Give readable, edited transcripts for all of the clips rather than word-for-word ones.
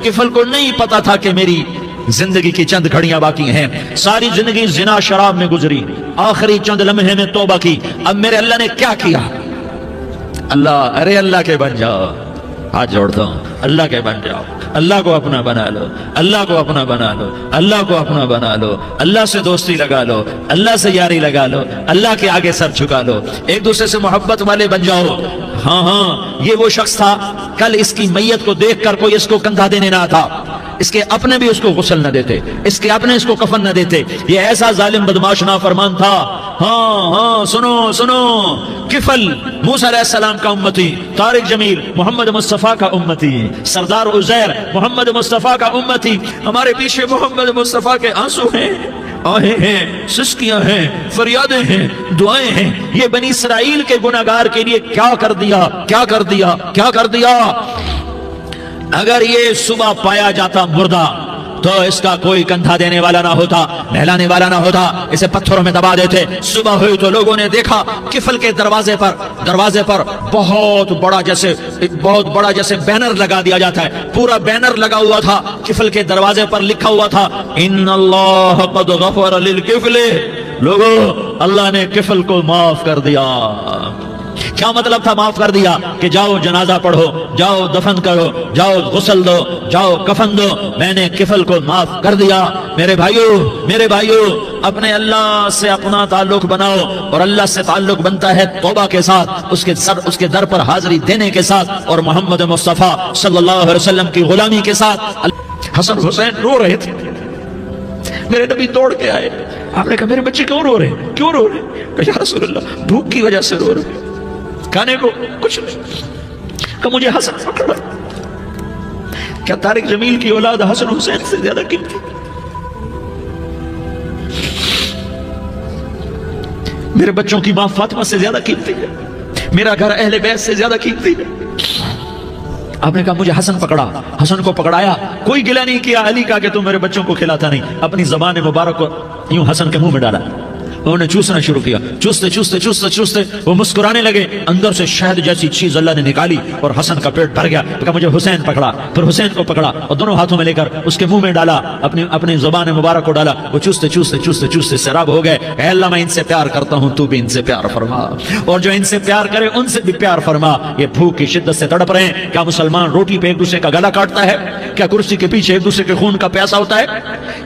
کفل کو نہیں پتا تھا کہ میری زندگی کی چند گھڑیاں باقی ہیں، ساری زندگی زنا شراب میں گزری، آخری چند لمحے میں توبہ کی، اب میرے اللہ نے کیا کیا؟ اللہ، ارے اللہ کے بن جاؤ، ہاتھ جوڑتا ہوں، اللہ کے بن جاؤ، اللہ کو اپنا بنا لو، اللہ کو اپنا بنا لو، اللہ کو اپنا بنا لو، اللہ سے دوستی لگا لو، اللہ سے یاری لگا لو، اللہ کے آگے سر جھکا لو، ایک دوسرے سے محبت والے بن جاؤ۔ ہاں ہاں، یہ وہ شخص تھا، کل اس کی میت کو دیکھ کر کوئی اس کو کندھا دینے نہ تھا، اس کے اپنے بھی اس کو غسل نہ دیتے، اس کے اپنے اس کو کفن نہ دیتے، یہ ایسا ظالم بدماش نافرمان تھا۔ ہاں ہاں، سنو سنو، کفل موسیٰ علیہ السلام کا امتی، طارق جمیل محمد مصطفیٰ کا امتی، سردار عزیر محمد مصطفیٰ کا امتی، ہمارے پیچھے محمد مصطفیٰ کے آنسو ہیں، آہیں ہیں، سسکیاں ہیں، فریادیں ہیں، دعائیں ہیں، یہ بنی اسرائیل کے گناہگار کے لیے کیا کر دیا، کیا کر دیا، کیا کر دیا۔ اگر یہ صبح پایا جاتا مردہ تو اس کا کوئی کندھا دینے والا نہ ہوتا، نہلانے والا نہ ہوتا، اسے پتھروں میں دبا دیتے۔ صبح ہوئی تو لوگوں نے دیکھا کفل کے دروازے پر بہت بڑا جیسے بینر لگا دیا جاتا ہے، پورا بینر لگا ہوا تھا، کفل کے دروازے پر لکھا ہوا تھا ان اللہ قد غفر للکفل، لوگو اللہ نے کفل کو معاف کر دیا۔ کیا مطلب تھا معاف کر دیا؟ کہ جاؤ جنازہ پڑھو، جاؤ دفن کرو، جاؤ غسل دو، جاؤ کفن دو، میں نے کفل کو معاف کر دیا۔ میرے بھائیو، اپنے اللہ سے اپنا تعلق بناؤ، اور اللہ سے تعلق بنتا ہے توبہ کے ساتھ، اس کے در پر حاضری دینے کے ساتھ، اور محمد مصطفیٰ صلی اللہ علیہ وسلم کی غلامی کے ساتھ۔ حسن حسین رو رہے تھے، میرے نبی توڑ کے آئے، آپ نے کہا میرے بچے کیوں رو رہے، کیوں رو رہے؟ کہ یا رسول اللہ بھوک کی وجہ سے رو رہے، کھانے کو کچھ نہیں، کہ مجھے حسن پکڑا۔ کیا طارق جمیل کی اولاد حسن حسین سے زیادہ قیمتی؟ میرے بچوں کی ماں فاطمہ سے زیادہ قیمتی ہے؟ میرا گھر اہل بیت سے زیادہ قیمتی ہے؟ آپ نے کہا مجھے حسن پکڑا، حسن کو پکڑایا، کوئی گلہ نہیں کیا علی کا کہ تم میرے بچوں کو کھلاتا نہیں، اپنی زبان مبارک کو یوں حسن کے منہ میں ڈالا، انہوں نے چوسنا شروع کیا، چوستے وہ مسکرانے لگے، اندر سے شہد جیسی چیز اللہ نے نکالی اور حسن کا پیٹ بھر گیا۔ کہا مجھے حسین پکڑا، پھر حسین کو پکڑا اور دونوں ہاتھوں میں لے کر اس کے منہ میں ڈالا، اپنی زبان مبارک کو ڈالا، وہ چوستے سیراب ہو گئے۔ اے اللہ میں ان سے پیار کرتا ہوں، تو بھی ان سے پیار فرما، اور جو ان سے پیار کرے ان سے بھی پیار فرما۔ یہ بھوک کی شدت سے تڑپ رہے ہیں۔ کیا مسلمان روٹی پہ ایک دوسرے کا گلا کاٹتا ہے؟ کیا کرسی کے پیچھے ایک دوسرے کے خون کا پیاسا ہوتا ہے؟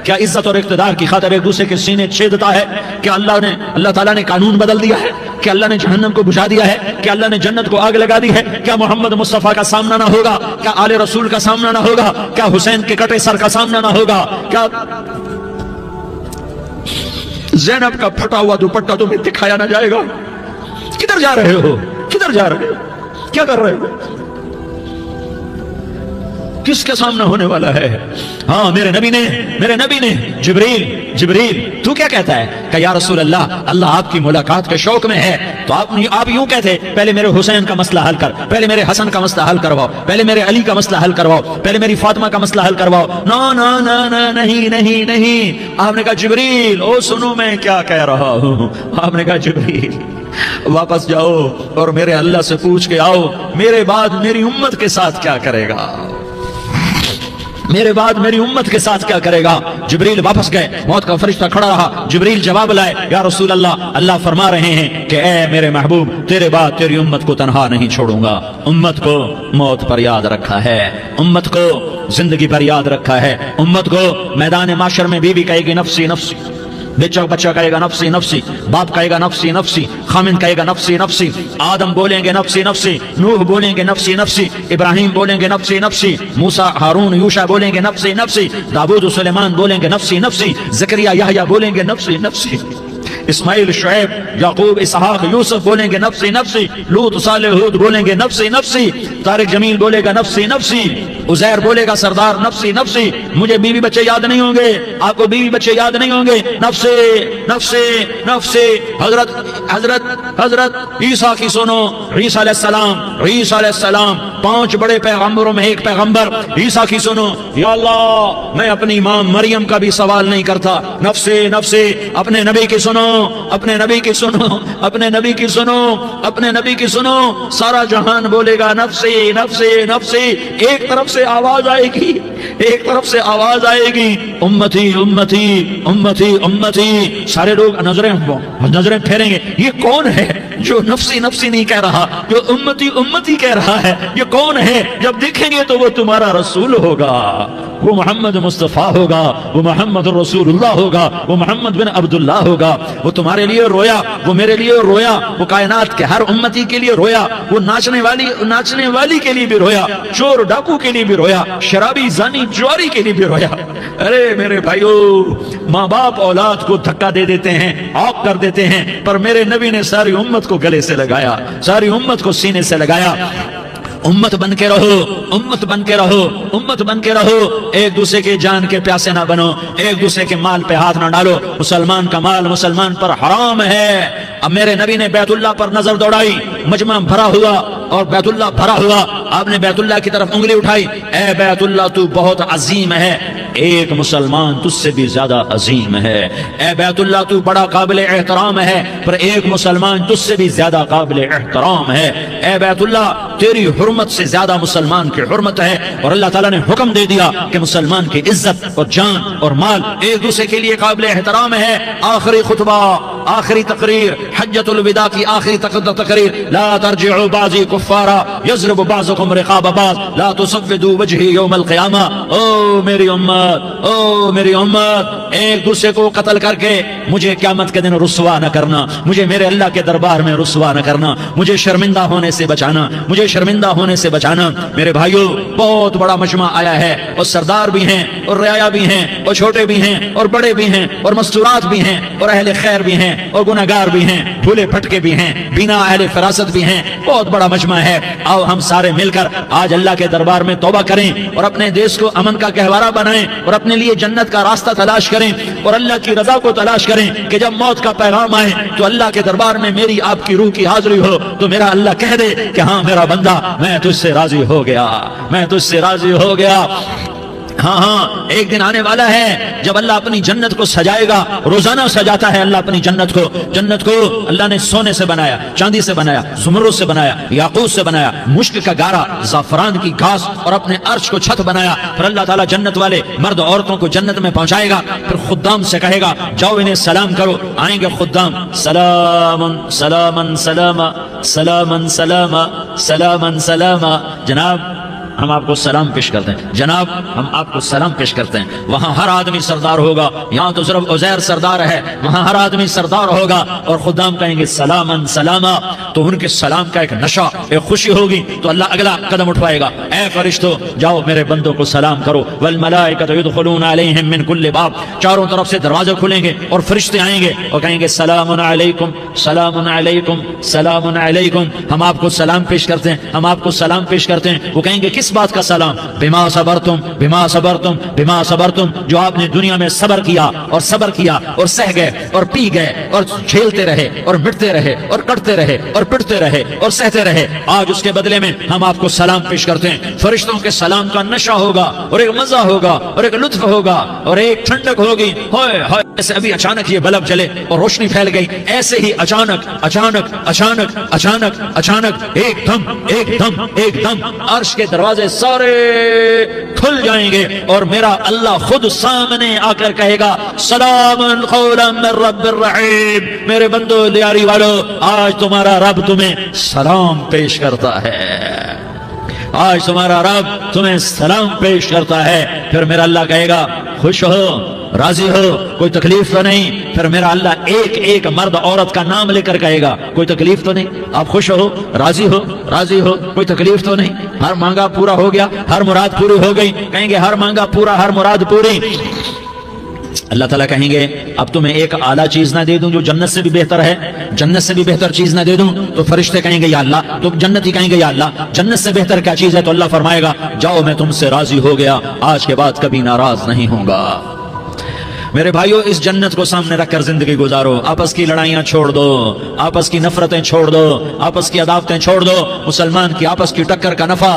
کیا عزت اور اقتدار کی خاطر ایک دوسرے کے سینے چھیدتا ہے؟ کیا اللہ تعالیٰ نے قانون بدل دیا ہے؟ کیا اللہ نے جہنم کو بجھا دیا ہے؟ کیا اللہ نے جنت کو آگ لگا دی ہے؟ کیا محمد مصطفیٰ کا سامنا نہ ہوگا؟ کیا آل رسول کا سامنا نہ ہوگا؟ کیا حسین کے کٹے سر کا سامنا نہ ہوگا؟ کیا زینب کا پھٹا ہوا دوپٹہ تمہیں دکھایا نہ جائے گا؟ کدھر جا رہے ہو؟ کدھر جا رہے ہو؟ کیا کر رہے ہو؟ کس کا سامنا ہونے والا ہے؟ ہاں میرے نبی نے جبریل تو کیا کہتا ہے؟ کہ یا رسول اللہ آپ کی ملاقات کے شوق میں ہے، تو آپ یوں کہتے پہلے میرے حسین کا مسئلہ حل کر، پہلے میرے حسن کا مسئلہ حل کرواؤ، پہلے میرے علی کا مسئلہ حل کرواؤ، پہلے میری فاطمہ کا مسئلہ حل کرواؤ۔ نہیں۔ آپ نے کہا جبریل او سنو میں کیا کہہ رہا ہوں۔ آپ نے کہا جبریل واپس جاؤ اور میرے اللہ سے پوچھ کے آؤ میرے بعد میری امت کے ساتھ کیا کرے گا، میرے بعد میری امت کے ساتھ کیا کرے گا۔ جبریل واپس گئے، موت کا فرشتہ کھڑا رہا، جبریل جواب لائے، یا رسول اللہ فرما رہے ہیں کہ اے میرے محبوب تیرے بعد تیری امت کو تنہا نہیں چھوڑوں گا، امت کو موت پر یاد رکھا ہے، امت کو زندگی پر یاد رکھا ہے، امت کو میدان معاشر میں بیوی کہے گی نفسی نفسی، بچہ کہے گا نفسی نفسی، باپ کہے گا نفسی نفسی، خامن کہے گا نفسی نفسی، آدم بولیں گے نفسی نفسی، نوح بولیں گے نفسی نفسی، ابراہیم بولیں گے نفسی نفسی، موسیٰ ہارون یوشع بولیں گے نفسی نفسی، داؤد و سلیمان بولیں گے نفسی نفسی، زکریا یحییٰ بولیں گے نفسی نفسی، اسماعیل شعیب یعقوب اسحاق یوسف بولیں گے نفسی نفسی، لوط صالح ہود بولیں گے نفسی نفسی، طارق جمیل بولے گا نفسی نفسی، عزیر بولے گا سردار نفسی نفسی، مجھے بیوی بچے یاد نہیں ہوں گے، آپ کو بیوی بچے یاد نہیں ہوں گے، نفسی نفسی نفسی۔ حضرت عیسیٰ کی سنو، عیسیٰ علیہ السلام 5 بڑے پیغمبروں میں ایک پیغمبر، عیسیٰ کی سنو، یا اللہ میں اپنی ماں مریم کا بھی سوال نہیں کرتا، نفسی نفسی۔ اپنے نبی کی سنو، اپنے نبی کی سنو، اپنے نبی کی سنو، اپنے نبی کی سنو، سارا جہان بولے گا نفسی نفسی نفسی۔ ایک طرف سے آواز آئے گی، ایک طرف سے آواز آئے گی امتی امتی امتی امتی، سارے لوگ نظریں پھیریں گے، یہ کون ہے جو نفسی نفسی نہیں کہہ رہا، جو امتی امتی کہہ رہا ہے، یہ کون ہے؟ جب دیکھیں گے تو وہ تمہارا رسول ہوگا، وہ محمد مصطفیٰ ہوگا، وہ محمد رسول اللہ ہوگا، وہ محمد بن عبداللہ ہوگا۔ وہ تمہارے لیے رویا، وہ میرے لیے رویا، وہ کائنات کے ہر امتی کے لیے رویا، وہ ناچنے والی کے لیے بھی رویا، چور ڈاکو کے لیے بھی رویا، شرابی زانی جواری کے لیے بھی رویا۔ ارے میرے بھائیو، ماں باپ اولاد کو دھکا دے دیتے ہیں، عاق کر دیتے ہیں، پر میرے نبی نے ساری امت کو گلے سے لگایا، ساری امت کو سینے سے لگایا۔ امت بن کے رہو، امت بن کے رہو، امت بن کے رہو، ایک دوسرے کے جان کے پیاسے نہ بنو، ایک دوسرے کے مال پہ ہاتھ نہ ڈالو۔ مسلمان کا مال مسلمان پر حرام ہے۔ اب میرے نبی نے بیت اللہ پر نظر دوڑائی، مجمع بھرا ہوا اور بیت اللہ بھرا ہوا، آپ نے بیت اللہ کی طرف انگلی اٹھائی، اے بیت اللہ تو بہت عظیم ہے، ایک مسلمان تجھ سے بھی زیادہ عظیم ہے۔ اے بیت اللہ تو بڑا قابل احترام ہے، پر ایک مسلمان تجھ سے بھی زیادہ قابل احترام ہے۔ اے بیت اللہ تیری حرمت سے زیادہ مسلمان کی حرمت ہے، اور اللہ تعالیٰ نے حکم دے دیا کہ مسلمان کی عزت اور جان اور مال ایک دوسرے کے لیے قابل احترام ہے۔ آخری خطبہ، آخری تقریر، حجۃ الوداع کی آخری تقریر، لا ترجعوا بعضی کفارا یضرب بعضکم رقاب بعض لا تسودوا وجہی یوم القیامہ۔ او میری امت، او میری امت، ایک دوسرے کو قتل کر کے مجھے قیامت کے دن رسوا نہ کرنا، مجھے میرے اللہ کے دربار میں رسوا نہ کرنا، مجھے شرمندہ ہونے سے بچانا، مجھے شرمندہ ہونے سے بچانا۔ میرے بھائیو، بہت بڑا مجمع آیا ہے، اور سردار بھی ہیں اور رعایا بھی ہیں اور چھوٹے بھی ہیں اور بڑے بھی ہیں اور مستورات بھی ہیں اور اہل خیر بھی ہیں اور گنہگار بھی ہیں، بھولے پھٹکے بھی ہیں، بنا اہل فراست بھی ہیں، بہت بڑا مجمع ہے۔ آؤ ہم سارے مل کر آج اللہ کے دربار میں توبہ کریں اور اپنے دیش کو امن کا گہوارہ بنائیں اور اپنے لیے جنت کا راستہ تلاش کریں اور اللہ کی رضا کو تلاش کریں کہ جب موت کا پیغام آئے تو اللہ کے دربار میں میری آپ کی روح کی حاضری ہو تو میرا اللہ کہہ دے کہ ہاں میرا بندہ، میں تجھ سے راضی ہو گیا، میں تجھ سے راضی ہو گیا۔ ہاں ایک دن آنے والا ہے جب اللہ اپنی جنت کو سجائے گا، روزانہ سجاتا ہے اللہ اپنی جنت کو۔ جنت کو اللہ نے سونے سے بنایا، چاندی سے بنایا، زمرد سے بنایا، یاقوت سے بنایا، مشک کا گارا، زعفران کی گھاس اور اپنے عرش کو چھت بنایا۔ پھر اللہ تعالیٰ جنت والے مرد عورتوں کو جنت میں پہنچائے گا، پھر خدام سے کہے گا جاؤ انہیں سلام کرو۔ آئیں گے خدام، سلامن سلامن سلاما سلامن سلاما سلامن سلاما، جناب ہم آپ کو سلام پیش کرتے ہیں، جناب ہم آپ کو سلام پیش کرتے ہیں۔ وہاں ہر آدمی سردار ہوگا، یہاں تو صرف عزیر سردار ہے، وہاں ہر آدمی سردار ہوگا، اور خدام کہیں گے سلامن سلاما، تو ان کے سلام کا ایک نشہ، ایک خوشی ہوگی، تو اللہ اگلا قدم اٹھوائے گا، اے فرشتو جاؤ میرے بندوں کو سلام کرو، والملائکۃ یدخلون علیہم من کل باب، چاروں طرف سے دروازے کھلیں گے اور فرشتے آئیں گے اور کہیں گے سلام علیکم سلام علیکم سلام علیکم، ہم آپ کو سلام پیش کرتے ہیں، ہم آپ کو سلام پیش کرتے ہیں۔ وہ کہیں گے کس بات کا سلام؟ بما صبرتم بما صبرتم بما صبرتم، جو آپ نے دنیا میں صبر کیا اور صبر کیا اور سہ گئے اور پی گئے اور جھیلتے رہے اور مٹتے رہے اور کٹتے رہے اور پٹتے رہے اور سہتے رہے، آج اس کے بدلے میں ہم آپ کو سلام پیش کرتے ہیں۔ فرشتوں کے سلام کا نشہ ہوگا اور ایک مزہ ہوگا اور ایک لطف ہوگا اور ایک ٹھنڈک ہوگی۔ ہائے ہائے، ایسے ابھی اچانک یہ بلب جلے اور روشنی پھیل گئی، ایسے ہی اچانک اچانک اچانک اچانک اچانک ایک دم عرش کے دروازے سارے کھل جائیں گے اور میرا اللہ خود سامنے آ کر کہے گا سلام قولا من رب الرحیم، میرے بندو دیاری والو، آج تمہارا رب تمہیں سلام پیش کرتا ہے، آج تمہارا رب تمہیں سلام پیش کرتا ہے۔ پھر میرا اللہ کہے گا خوش ہو، راضی ہو، کوئی تکلیف تو نہیں؟ پھر میرا اللہ ایک ایک مرد عورت کا نام لے کر کہے گا کوئی تکلیف تو نہیں؟ آپ خوش ہو، راضی ہو، راضی ہو، کوئی تکلیف تو نہیں؟ ہر مانگا پورا ہو گیا، ہر مراد پوری ہو گئی؟ کہیں گے ہر مانگا پورا، ہر مراد پوری۔ اللہ تعالیٰ کہیں گے اب تمہیں ایک اعلیٰ چیز نہ دے دوں جو جنت سے بھی بہتر ہے، جنت سے بھی بہتر چیز نہ دے دوں؟ تو فرشتے کہیں گے یا اللہ، تو جنتی کہیں گے یا اللہ جنت سے بہتر کیا چیز ہے؟ تو اللہ فرمائے گا جاؤ میں تم سے راضی ہو گیا، آج کے بعد کبھی ناراض نہیں ہوں گا۔ میرے بھائیو، اس جنت کو سامنے رکھ کر زندگی گزارو، آپس کی لڑائیاں چھوڑ دو، آپس کی نفرتیں چھوڑ دو، آپس کی عداوتیں چھوڑ دو، مسلمان کی آپس کی ٹکر کا نفع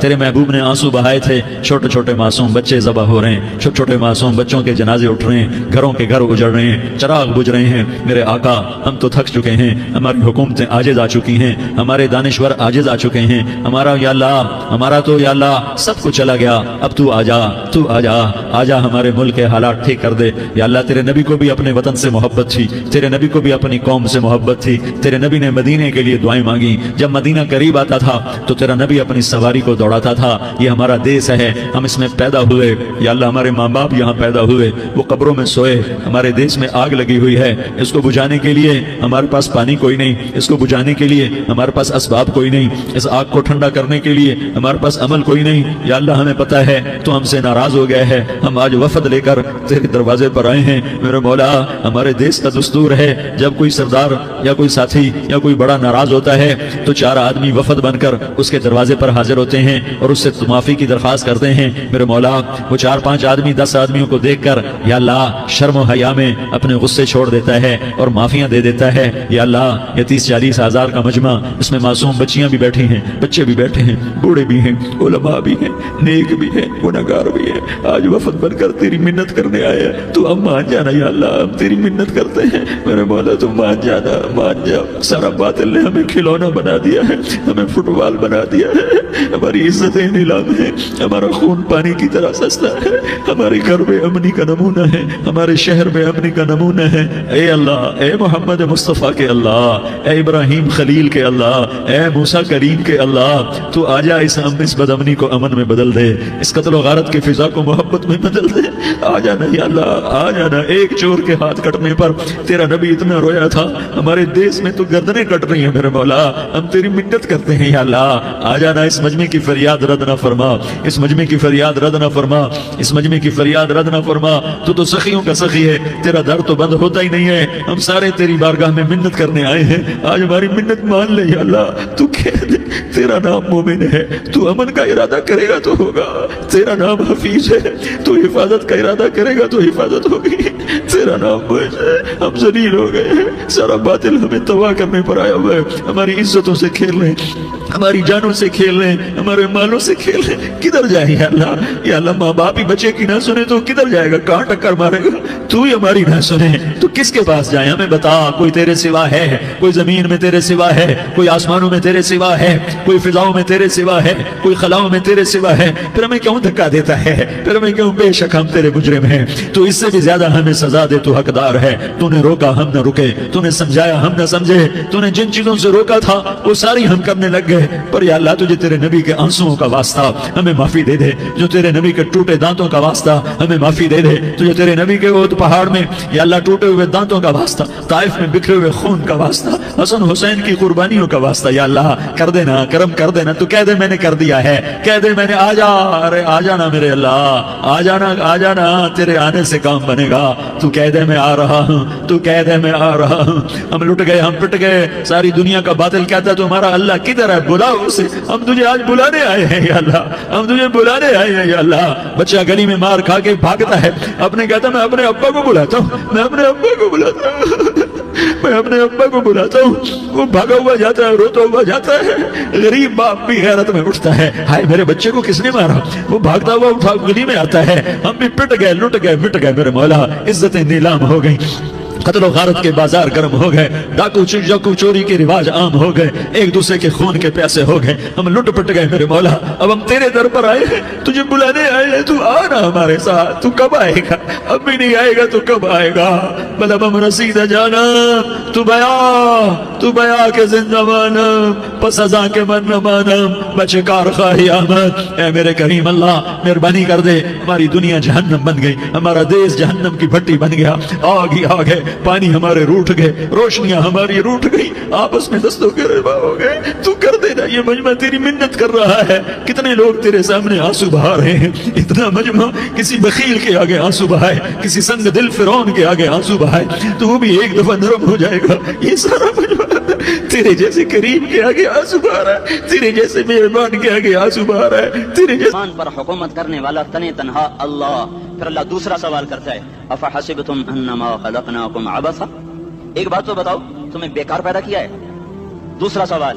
تیرے محبوب نے آنسو بہائے تھے، چھوٹے چھوٹے معصوم بچے ذبح ہو رہے ہیں، چھوٹے چھوٹے معصوم بچوں کے جنازے اٹھ رہے ہیں، گھروں کے گھر اجڑ رہے ہیں، چراغ بجھ رہے ہیں۔ میرے آقا ہم تو تھک چکے ہیں، ہماری حکومتیں عاجز آ چکی ہیں، ہمارے دانشور عاجز آ چکے ہیں، ہمارا یا اللہ ہمارا تو یا اللہ سب کچھ چلا گیا، اب تو آجا، تو آجا، آجا ہمارے ملک کے حالات ٹھیک کر دے۔ یا اللہ تیرے نبی کو بھی اپنے وطن سے محبت تھی، تیرے نبی کو بھی اپنی قوم سے محبت تھی، تیرے نبی نے مدینے کے لیے دعائیں مانگی، جب مدینہ قریب آتا تھا تو تیرا نبی اپنی سواری کو دوڑاتا تھا، یہ ہمارا دیس ہے، ہم اس میں پیدا ہوئے، یا اللہ ہمارے ماں باپ یہاں پیدا ہوئے، وہ قبروں میں سوئے، ہمارے دیس میں آگ لگی ہوئی ہے، اس کو بجھانے کے لیے ہمارے پاس پانی کوئی نہیں، اس کو بجھانے کے لیے ہمارے پاس اسباب کوئی نہیں، اس آگ کو ٹھنڈا کرنے کے لیے ہمارے پاس عمل کوئی نہیں۔ یا اللہ ہمیں پتہ ہے تو ہم سے ناراض ہو گئے ہے، ہم آج وفد لے کر تیرے دروازے پر آئے ہیں۔ میرے مولا ہمارے دیس کا دستور ہے، جب کوئی سردار یا کوئی ساتھی یا کوئی بڑا ناراض ہوتا ہے تو 4 آدمی وفد بن کر اس کے دروازے پر حاضر ہوتے ہیں اور اس سے معافی کی درخواست کرتے ہیں۔ میرے مولا وہ 4-5 آدمی 10 آدمیوں کو دیکھ کر یا اللہ شرم و حیا میں اپنے غصے چھوڑ دیتا ہے اور معافیاں دے دیتا ہے۔ یا اللہ یہ 30-40 ہزار کا مجمع، اس میں معصوم بچیاں بھی بیٹھی ہیں، بچے بھی بیٹھے ہیں، بوڑھے بھی ہیں، علماء بھی ہیں، نیک بھی ہیں، گنہگار بھی ہیں، آج وفد بن کر تیری منت کرنے آئے ہیں، تو ہم مان جانا یا اللہ، ہم تیری منت کرتے ہیں۔ میرے مولا تم مان جانا، مان جا۔ سارا باطل نے ہمیں کھلونا بنا دیا ہے، ہمیں فٹ بال بنا دیا ہے، ہماری عزتیں نیلام ہیں، ہمارا خون پانی کی طرح سستا ہے، ہمارے گھر میں امنی کا نمونہ ہے، ہمارے شہر میں امنی کا نمونہ ہے۔ اے اللہ، اے محمد مصطفیٰ کے اللہ، اے ابراہیم خلیل کے اللہ، اے موسیٰ کریم کے اللہ، تو آجا اس بد امنی کو امن میں بدل دے، اس قتل و غارت کی فضا کو محبت میں بدل دے۔ آ جانا یا اللہ، آ جانا۔ ایک چور کے ہاتھ کٹنے پر تیرا نبی اتنا رویا تھا، ہمارے دیس میں تو گردنیں کٹ رہی ہیں۔ میرے مولا ہم تیری منت کرتے ہیں یا اللہ، آ جانا، اس مجمع کی فریاد رد نہ فرما، اس مجمع کی فریاد رد نہ فرما، اس مجمع کی فریاد رد نہ فرما۔ تو سخیوں کا سخی ہے، تیرا در تو بند ہوتا ہی نہیں ہے، ہم سارے تیری بارگاہ میں منت کرنے آئے ہیں، آج ہماری منت مان لے یا اللہ۔ تو کہہ دے تیرا نام مومن ہے، تو امن کا ارادہ کرے گا تو ہوگا، تیرا نام حفیظ ہے، تو حفاظت کا ارادہ کرے گا تو حفاظت ہوگی، تیرا نام بوجھ ہے۔ ہم ذلیل ہو گئے ہیں، سارا باطل ہمیں تباہ کرنے پر آیا ہوا ہے، ہماری عزتوں سے کھیل رہے ہیں، ہماری جانوں سے کھیل رہے ہیں، ہمارے مالوں سے کھیل رہے ہیں۔ کدھر جائے یا اللہ؟ یا اللہ ماں باپ ہی بچے کی نہ سنے تو کدھر جائے گا؟ کہاں ٹکر مارے گا؟ تو ہی ہماری نہ سنے تو کس کے پاس جائیں؟ ہمیں بتا، کوئی تیرے سوا ہے؟ کوئی زمین میں تیرے سوا ہے؟ کوئی آسمانوں میں تیرے سوا ہے؟ کوئی فضاؤں میں تیرے سوا ہے؟ کوئی خلاؤں میں تیرے سوا ہے؟ پھر ہمیں کیوں دھکا دیتا ہے؟ پھر ہمیں کیوں؟ بے شک ہم تیرے مجرم ہیں، تو اس سے بھی زیادہ ہمیں سزا دے، تو حقدار ہے۔ تو نے روکا ہم نہ رکے، تو نے سمجھایا ہم نہ سمجھے، تو نے جن چیزوں سے روکا تھا وہ ساری ہم کرنے لگ گئے۔ پر یا اللہ تجھے تیرے نبی کے آنسوؤں کا واسطہ ہمیں معافی دے دے، جو تیرے نبی کے ٹوٹے دانتوں کا واسطہ ہمیں معافی دے دے، تجھے تیرے نبی کے احد پہاڑ میں یا اللہ ٹوٹے ہوئے دانتوں کا واسطہ، طائف میں بکھرے ہوئے خون کا واسطہ، حسن حسین کی قربانیوں کا واسطہ یا اللہ کر دینا، کرم کر دینا۔ تو کہہ دے میں نے کر دیا ہے، کہہ دے میں نے، آ جا، ارے آ جانا میرے اللہ، آ جانا، آ جانا، تیرے آنے سے کام بنے گا۔ تو کہہ دے میں آ رہا ہوں، تو کہہ دے میں آ رہا ہوں۔ ہم لٹ گئے، ہم پٹ گئے، ساری دنیا کا باطل کہتا ہے تمہارا اللہ کدھر ہے؟ بلا اسے، ہم تجھے آج بلانے آئے ہیں یا اللہ، ہم تجھے بلانے آئے ہیں یا اللہ۔ بچہ گلی میں مار کھا کے بھاگتا ہے، اپنے کہتا میں اپنے ابا کو بلاتا ہوں، میں اپنے ابا کو بلاتا ہوں، میں اپنے ابا کو بلاتا ہوں، وہ بھاگا ہوا جاتا ہے، روتا ہوا جاتا ہے۔ غریب باپ بھی غیرت میں اٹھتا ہے، ہائے میرے بچے کو کس نے مارا؟ وہ بھاگتا ہوا اٹھا گلی میں آتا ہے، ہم بھی پٹ گئے، لٹ گئے، مٹ گئے میرے مولا، عزتیں نیلام ہو گئی، قتل و غارت کے بازار گرم ہو گئے، ڈاکو چوری کے رواج عام ہو گئے، ایک دوسرے کے خون کے پیاسے ہو گئے، ہم لٹ پٹ گئے میرے مولا۔ اب ہم تیرے در پر آئے ہیں، تجھے بلانے آئے ہیں، تو آنا ہمارے ساتھ۔ تو کب آئے گا؟ اب بھی نہیں آئے گا تو کب آئے گا؟ بلب ہم رسید جانا، تو بیا کے زندہ مانم، پس ازاں کے من نہ مانم، بچے کار خواہی آمد۔ اے میرے کریم اللہ مہربانی کر دے، ہماری دنیا جہنم بن گئی، ہمارا دیس جہنم کی بھٹی بن گیا، آگ ہی آگ ہے، پانی ہمارے روٹ گئے، روشنیاں ہماری روٹ گئی، آپس میں دستوں کے ربا ہو گئے۔ تو کر دینا، یہ مجمع تیری منت کر رہا ہے، کتنے لوگ تیرے سامنے آنسو بہا رہے ہیں، اتنا مجمع کسی بخیل کے آگے آنسو بہائے، کسی سنگ دل فرعون کے آگے آنسو بہائے تو وہ بھی ایک دفعہ نرم ہو جائے گا۔ یہ سارا مجمع تیرے جیسے کریم کے آگے آنسو بہا رہا ہے، تیرے جیسے مہربان کے آگے آنسو بہا رہا ہے، تیرے جیسے پر حکومت کرنے والا تنے تنہا اللہ۔ پھر اللہ دوسرا سوال کرتا ہے، افحسبتم انما خلقناکم عبثا، ایک بات تو بتاؤ تمہیں بیکار پیدا کیا ہے؟ دوسرا سوال،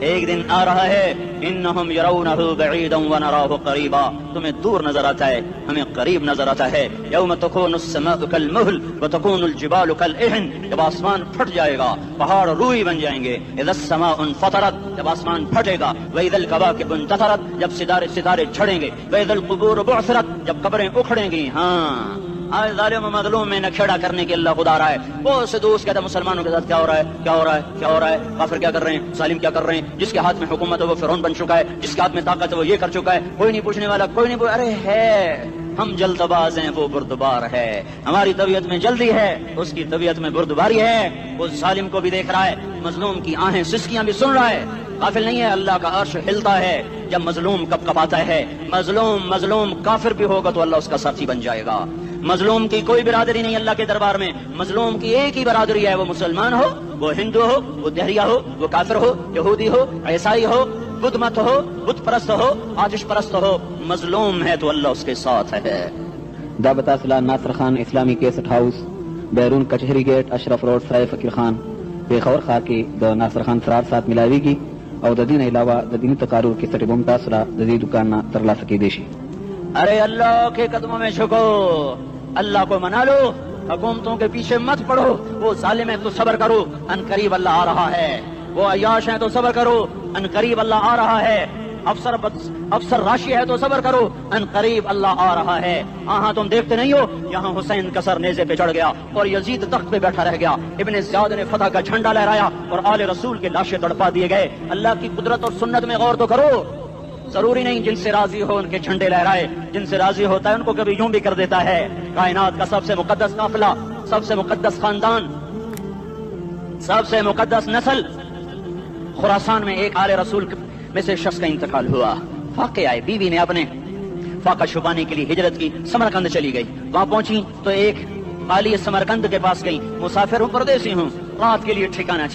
ایک دن آ رہا ہے انہم یرونہ بعیدا ونراہ قریبا، تمہیں دور نظر آتا ہے ہمیں قریب نظر آتا ہے. یوم تکون السماء کالمہل وتکون الجبال کالعہن، جب آسمان پھٹ جائے گا پہاڑ روئی بن جائیں گے. اذا السماء انفطرت، جب آسمان پھٹے گا. واذا الکواکب انتثرت، جب ستارے جھڑیں گے. واذا القبور بعثرت، جب قبریں اکھڑیں گی. ہاں آج ظالم و مظلوم میں نکھیڑا کرنے کے اللہ خدا رہا ہے. بہت سے دوست کہتے ہیں مسلمانوں کے ساتھ کیا ہو رہا ہے، کیا ہو رہا ہے، کیا ہو رہا ہے، کافر کیا کر رہے ہیں، ظالم کیا کر رہے ہیں. جس کے ہاتھ میں حکومت ہے وہ فرعون بن چکا ہے، جس کے ہاتھ میں طاقت ہے وہ یہ کر چکا ہے. کوئی نہیں پوچھنے والا، کوئی نہیں ارے ہے ہم جلد باز ہیں وہ بردبار ہے. ہماری طبیعت میں جلدی ہے، اس کی طبیعت میں بردباری ہے. وہ ظالم کو بھی دیکھ رہا ہے، مظلوم کی آہیں سسکیاں بھی سن رہا ہے. غافل نہیں ہے، اللہ کا عرش ہلتا ہے جب مظلوم کب کپاتا ہے. مظلوم کافر بھی ہوگا تو اللہ اس کا ساتھی بن جائے گا. مظلوم کی کوئی برادری نہیں اللہ کے دربار میں. مظلوم کی ایک ہی برادری ہے، وہ مسلمان ہو، وہ ہندو ہو، وہ دہریہ ہو، وہ کافر ہو، یہودی ہو، عیسائی ہو، بدھ مت ہو، بت پرست ہو، آتش پرست ہو. مظلوم ہے تو اللہ اس کے ساتھ ہے. دعوت اصلاح ناصر خان اسلامی کیسٹ ہاؤس بیرون کچہری گیٹ اشرف روڈ سرائے فقیر خان پیښور ښار کې د ناصر خان فرار سات ملاویږي او د دین علاوه د دینی تقارر کې سټ بم تاسو را د دې دکان نه ترلاسه کېدی شي. ارے اللہ کے قدموں میں جھکو، اللہ کو منا لو، حکومتوں کے پیچھے مت پڑو. وہ ظالم ہے تو صبر کرو، ان قریب اللہ آ رہا ہے. وہ عیاش ہیں تو صبر کرو، ان قریب اللہ آ رہا ہے. افسر راشی ہے تو صبر کرو، ان قریب اللہ آ رہا ہے. ہاں تم دیکھتے نہیں ہو یہاں حسین کا سر نیزے پہ چڑھ گیا اور یزید تخت پہ بیٹھا رہ گیا. ابن زیاد نے فتح کا جھنڈا لہرایا اور آل رسول کے لاشیں تڑپا دیے گئے. اللہ کی قدرت اور سنت میں غور تو کرو. ضروری نہیں جن سے راضی ہو ان کے جھنڈے لہرائے، جن سے راضی ہوتا ہے ان کو کبھی یوں بھی کر دیتا ہے. کائنات کا سب سے مقدس قافلہ، سب سے مقدس خاندان، سب سے مقدس نسل خراسان میں ایک آل رسول میں سے شخص کا انتقال ہوا. فاقے آئے، بیوی نے اپنے فاقہ چھپانے کے لیے ہجرت کی، سمرقند چلی گئی. وہاں پہنچی تو ایک عالی سمرقند کے پاس گئی. مسافر ہوں، پردیسی ہوں، رات کے لیے ٹھکانا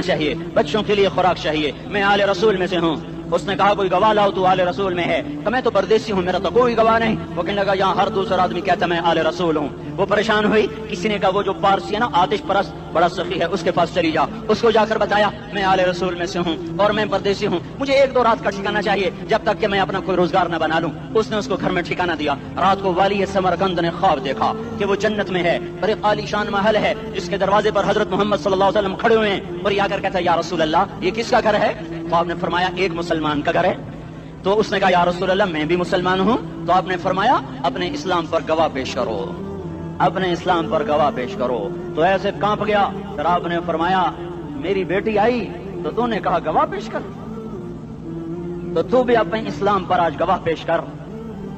چاہیے، بچوں کے لیے خوراک چاہیے، میں آل رسول میں سے ہوں. اس نے کہا کوئی گواہ لاؤ، تو آل رسول میں ہے. کہ میں تو پردیسی ہوں، میرا تو کوئی گواہ نہیں. وہ کہنے لگا یہاں ہر دوسرا آدمی کہتا میں آل رسول ہوں. وہ پریشان ہوئی. کسی نے کہا وہ جو پارسی ہے نا آتش پرست بڑا سخی ہے، اس کے پاس چلی جا. اس کو جا کر بتایا میں آل رسول میں سے ہوں اور میں پردیسی ہوں، مجھے 1-2 رات کا ٹھکانا چاہیے جب تک کہ میں اپنا کوئی روزگار نہ بنا لوں. اس نے اس کو گھر میں ٹھکانا دیا. رات کو والی سمرقند نے خواب دیکھا کہ وہ جنت میں ہے اور ایک عالی شان محل ہے جس کے دروازے پر حضرت محمد صلی اللہ علیہ وسلم کھڑے ہوئے ہیں اور یہ آ کر کہتا ہے یا رسول اللہ یہ کس کا گھر ہے؟ تو آپ نے فرمایا ایک مسلمان کا گھر ہے. تو اس نے کہا یا رسول اللہ میں بھی مسلمان ہوں. تو آپ نے فرمایا اپنے اسلام پر گواہ پیش کرو، اپنے اسلام پر گواہ پیش کرو. تو ایسے کانپ گیا. پھر آپ نے فرمایا میری بیٹی آئی تو تو نے کہا گواہ پیش کر، تو تو بھی اپنے اسلام پر آج گواہ پیش کر.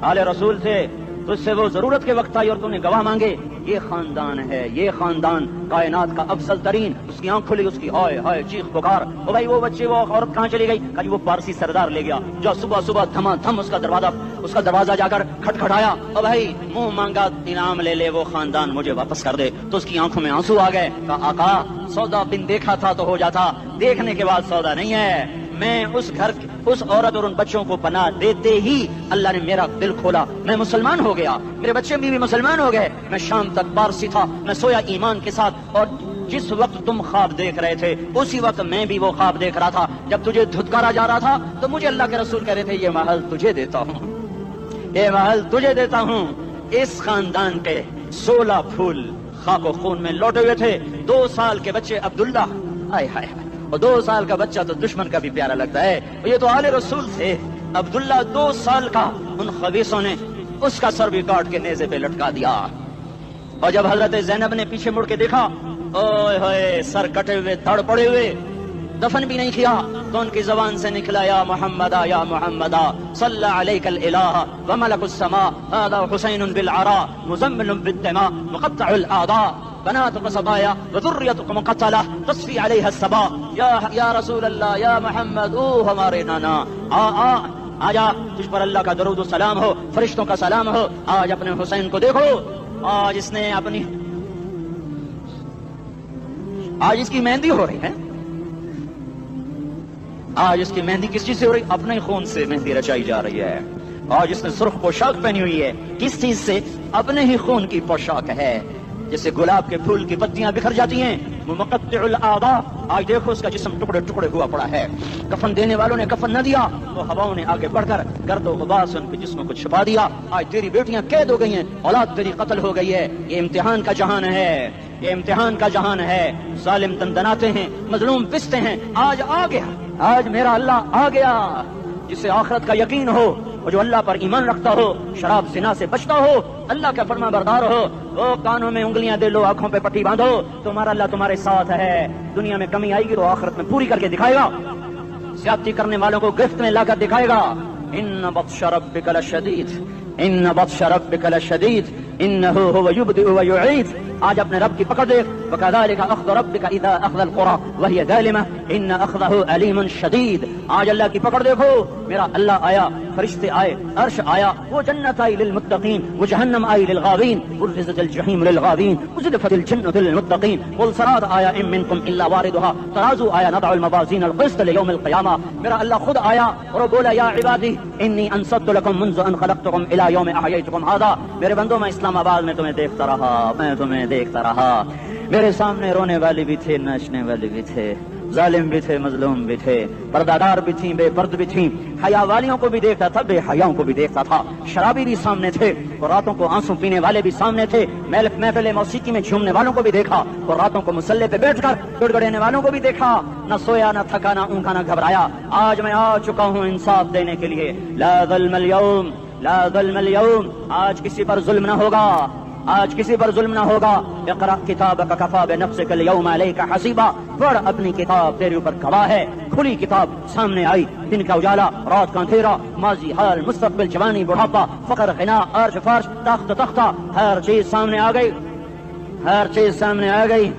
آل رسول سے تجھ سے وہ ضرورت کے وقت آئی اور تو نے گواہ مانگے. یہ خاندان ہے، یہ خاندان کائنات کا افضل ترین. اس کی آنکھ کھلی، اس کی ہائے ہائے چیخ پکار. او بھائی وہ بچے وہ عورت کہاں چلی گئی؟ کہا وہ پارسی سردار لے گیا جو صبح دھما دھم اس کا دروازہ جا کر کھٹکھٹایا. او بھائی منہ مانگا انعام لے لے، وہ خاندان مجھے واپس کر دے. تو اس کی آنکھوں میں آنسو آ گئے. کہا آقا سودا بن دیکھا تھا تو ہو جاتا، دیکھنے کے بعد سودا نہیں ہے. میں اس عورت اور ان بچوں کو پناہ دیتے ہی اللہ نے میرا دل کھولا، میں مسلمان ہو گیا، میرے بچے بھی مسلمان ہو گئے. میں شام تک پارسی تھا، میں سویا ایمان کے ساتھ. اور جس وقت تم خواب دیکھ رہے تھے اسی وقت میں بھی وہ خواب دیکھ رہا تھا. جب تجھے دھتکارا جا رہا تھا تو مجھے اللہ کے رسول کہہ رہے تھے یہ محل تجھے دیتا ہوں، یہ محل تجھے دیتا ہوں. اس خاندان کے 16 پھول خاک و خون میں لوٹے ہوئے تھے. 2 سال کے بچے عبداللہ، آئے ہائے، اور 2 سال کا بچہ تو دشمن کا بھی پیارا لگتا ہے. یہ تو آل رسول تھے. عبداللہ 2 سال کا، ان خبیثوں نے اس کا سر بھی کاٹ کے نیزے پہ لٹکا دیا. اور جب حضرت زینب نے پیچھے مڑ کے دیکھا، اوئے ہوئے سر کٹے ہوئے دھڑ پڑے ہوئے، دفن بھی نہیں کیا، تو ان کی زبان سے نکلا یا محمدہ یا محمدہ صلی علیک الالہ وملک السماء هذا حسین بالعراء مزمل بالدماء مقطع الاعضاء بناتك صبايا وذريتك مقتلة تصفي عليها الصبا. یا رسول اللہ یا محمد او ہمارے نانا آجا، تجھ پر اللہ کا درود و سلام ہو، فرشتوں کا سلام ہو. آج اپنے حسین کو دیکھو. آج اس نے آج اس کی مہندی ہو رہی ہے. آج اس کی مہندی کس چیز سے ہو رہی؟ اپنے خون سے مہندی رچائی جا رہی ہے. آج اس نے سرخ پوشاک پہنی ہوئی ہے، کس چیز سے؟ اپنے ہی خون کی پوشاک ہے. جیسے گلاب کے پھول کی پتیاں بکھر جاتی ہیں، وہ مقطع الاعضاء، آج دیکھو اس کا جسم ٹکڑے ٹکڑے ہوا پڑا ہے، کفن دینے والوں نے کفن نہ دیا تو ہواؤں نے آگے بڑھ کر گرد و غبار سے ان کے جسموں کو چھپا دیا، آج تیری بیٹیاں قید ہو گئی ہیں، اولاد تیری قتل ہو گئی ہے، یہ امتحان کا جہان ہے، یہ امتحان کا جہان ہے، ظالم دندناتے ہیں، مظلوم پستے ہیں، آج آ گیا، آج میرا اللہ آ گیا، جسے آخرت کا یقین ہو اور جو اللہ پر ایمان رکھتا ہو، شراب زنا سے بچتا ہو، اللہ کا فرما بردار ہو، وہ کانوں میں انگلیاں دے لو، آنکھوں پہ پٹی باندھو، تمہارا اللہ تمہارے ساتھ ہے، دنیا میں کمی آئے گی تو آخرت میں پوری کر کے دکھائے گا، زیادتی کرنے والوں کو گرفت میں لا کر دکھائے گا۔ ان بطش ربک لشدید، ان بطش ربک لشدید انہ هو یبدئ ویعید، آج اپنے رب کی پکڑ دیکھ، وکذالک اخذ ربک اذا اخذ القرى وهي ظالمہ ان اخذہ علیم شدید، آج اللہ کی پکڑ دیکھو، میرا اللہ آیا، فرشتے آئے، عرش آیا، وہ جنت آئی للمتقین، وہ جہنم آئی للغاوین، برزت الجحیم للغاوین، وزلفت الجنۃ للمتقین، والصراط آیا ان منکم الا واردها، ترازو آیا نضع الموازین القسط لیوم القیامہ، میرا اللہ خود آیا اور وہ بولا یا عبادی انی انصت لکم منذ ان خلقتکم الی یوم احییتکم ھذا، میرے بندوں میں اسلام آباد میں تمہیں دیکھتا رہا، میں تمہیں دیکھتا رہا، میرے سامنے رونے والے بھی تھے، ناچنے والے بھی تھے، ظالم بھی تھے، مظلوم بھی تھے، پردادار بھی تھیں، بے پرد بھی تھیں، حیا والیوں کو بھی دیکھتا تھا، بے حیاؤں کو بھی دیکھتا تھا، شرابی بھی سامنے تھے اور راتوں کو آنسو پینے والے بھی سامنے تھے، محفل موسیقی میں جھومنے والوں کو بھی دیکھا اور راتوں کو مسلح پہ بیٹھ کر گڑگڑانے والوں کو بھی دیکھا، نہ سویا نہ تھکا نہ اونگا نہ گھبرایا، آج میں آ چکا ہوں انصاف دینے کے لیے، لا ظلم اليوم، لا ظلم اليوم، آج کسی پر ظلم نہ ہوگا، آج کسی پر ظلم نہ ہوگا، اقرأ کتابک کفی بنفسک اليوم علیک حسیبا، پڑھ اپنی کتاب، تیرے اوپر گواہ ہے، کھلی کتاب سامنے آئی، دن کا اجالا، رات کا اندھیرا، ماضی حال مستقبل جوانی بڑھاپا، فقر غنا عرش فرش تخت تختہ، ہر چیز سامنے آ گئی، ہر چیز سامنے آ گئی،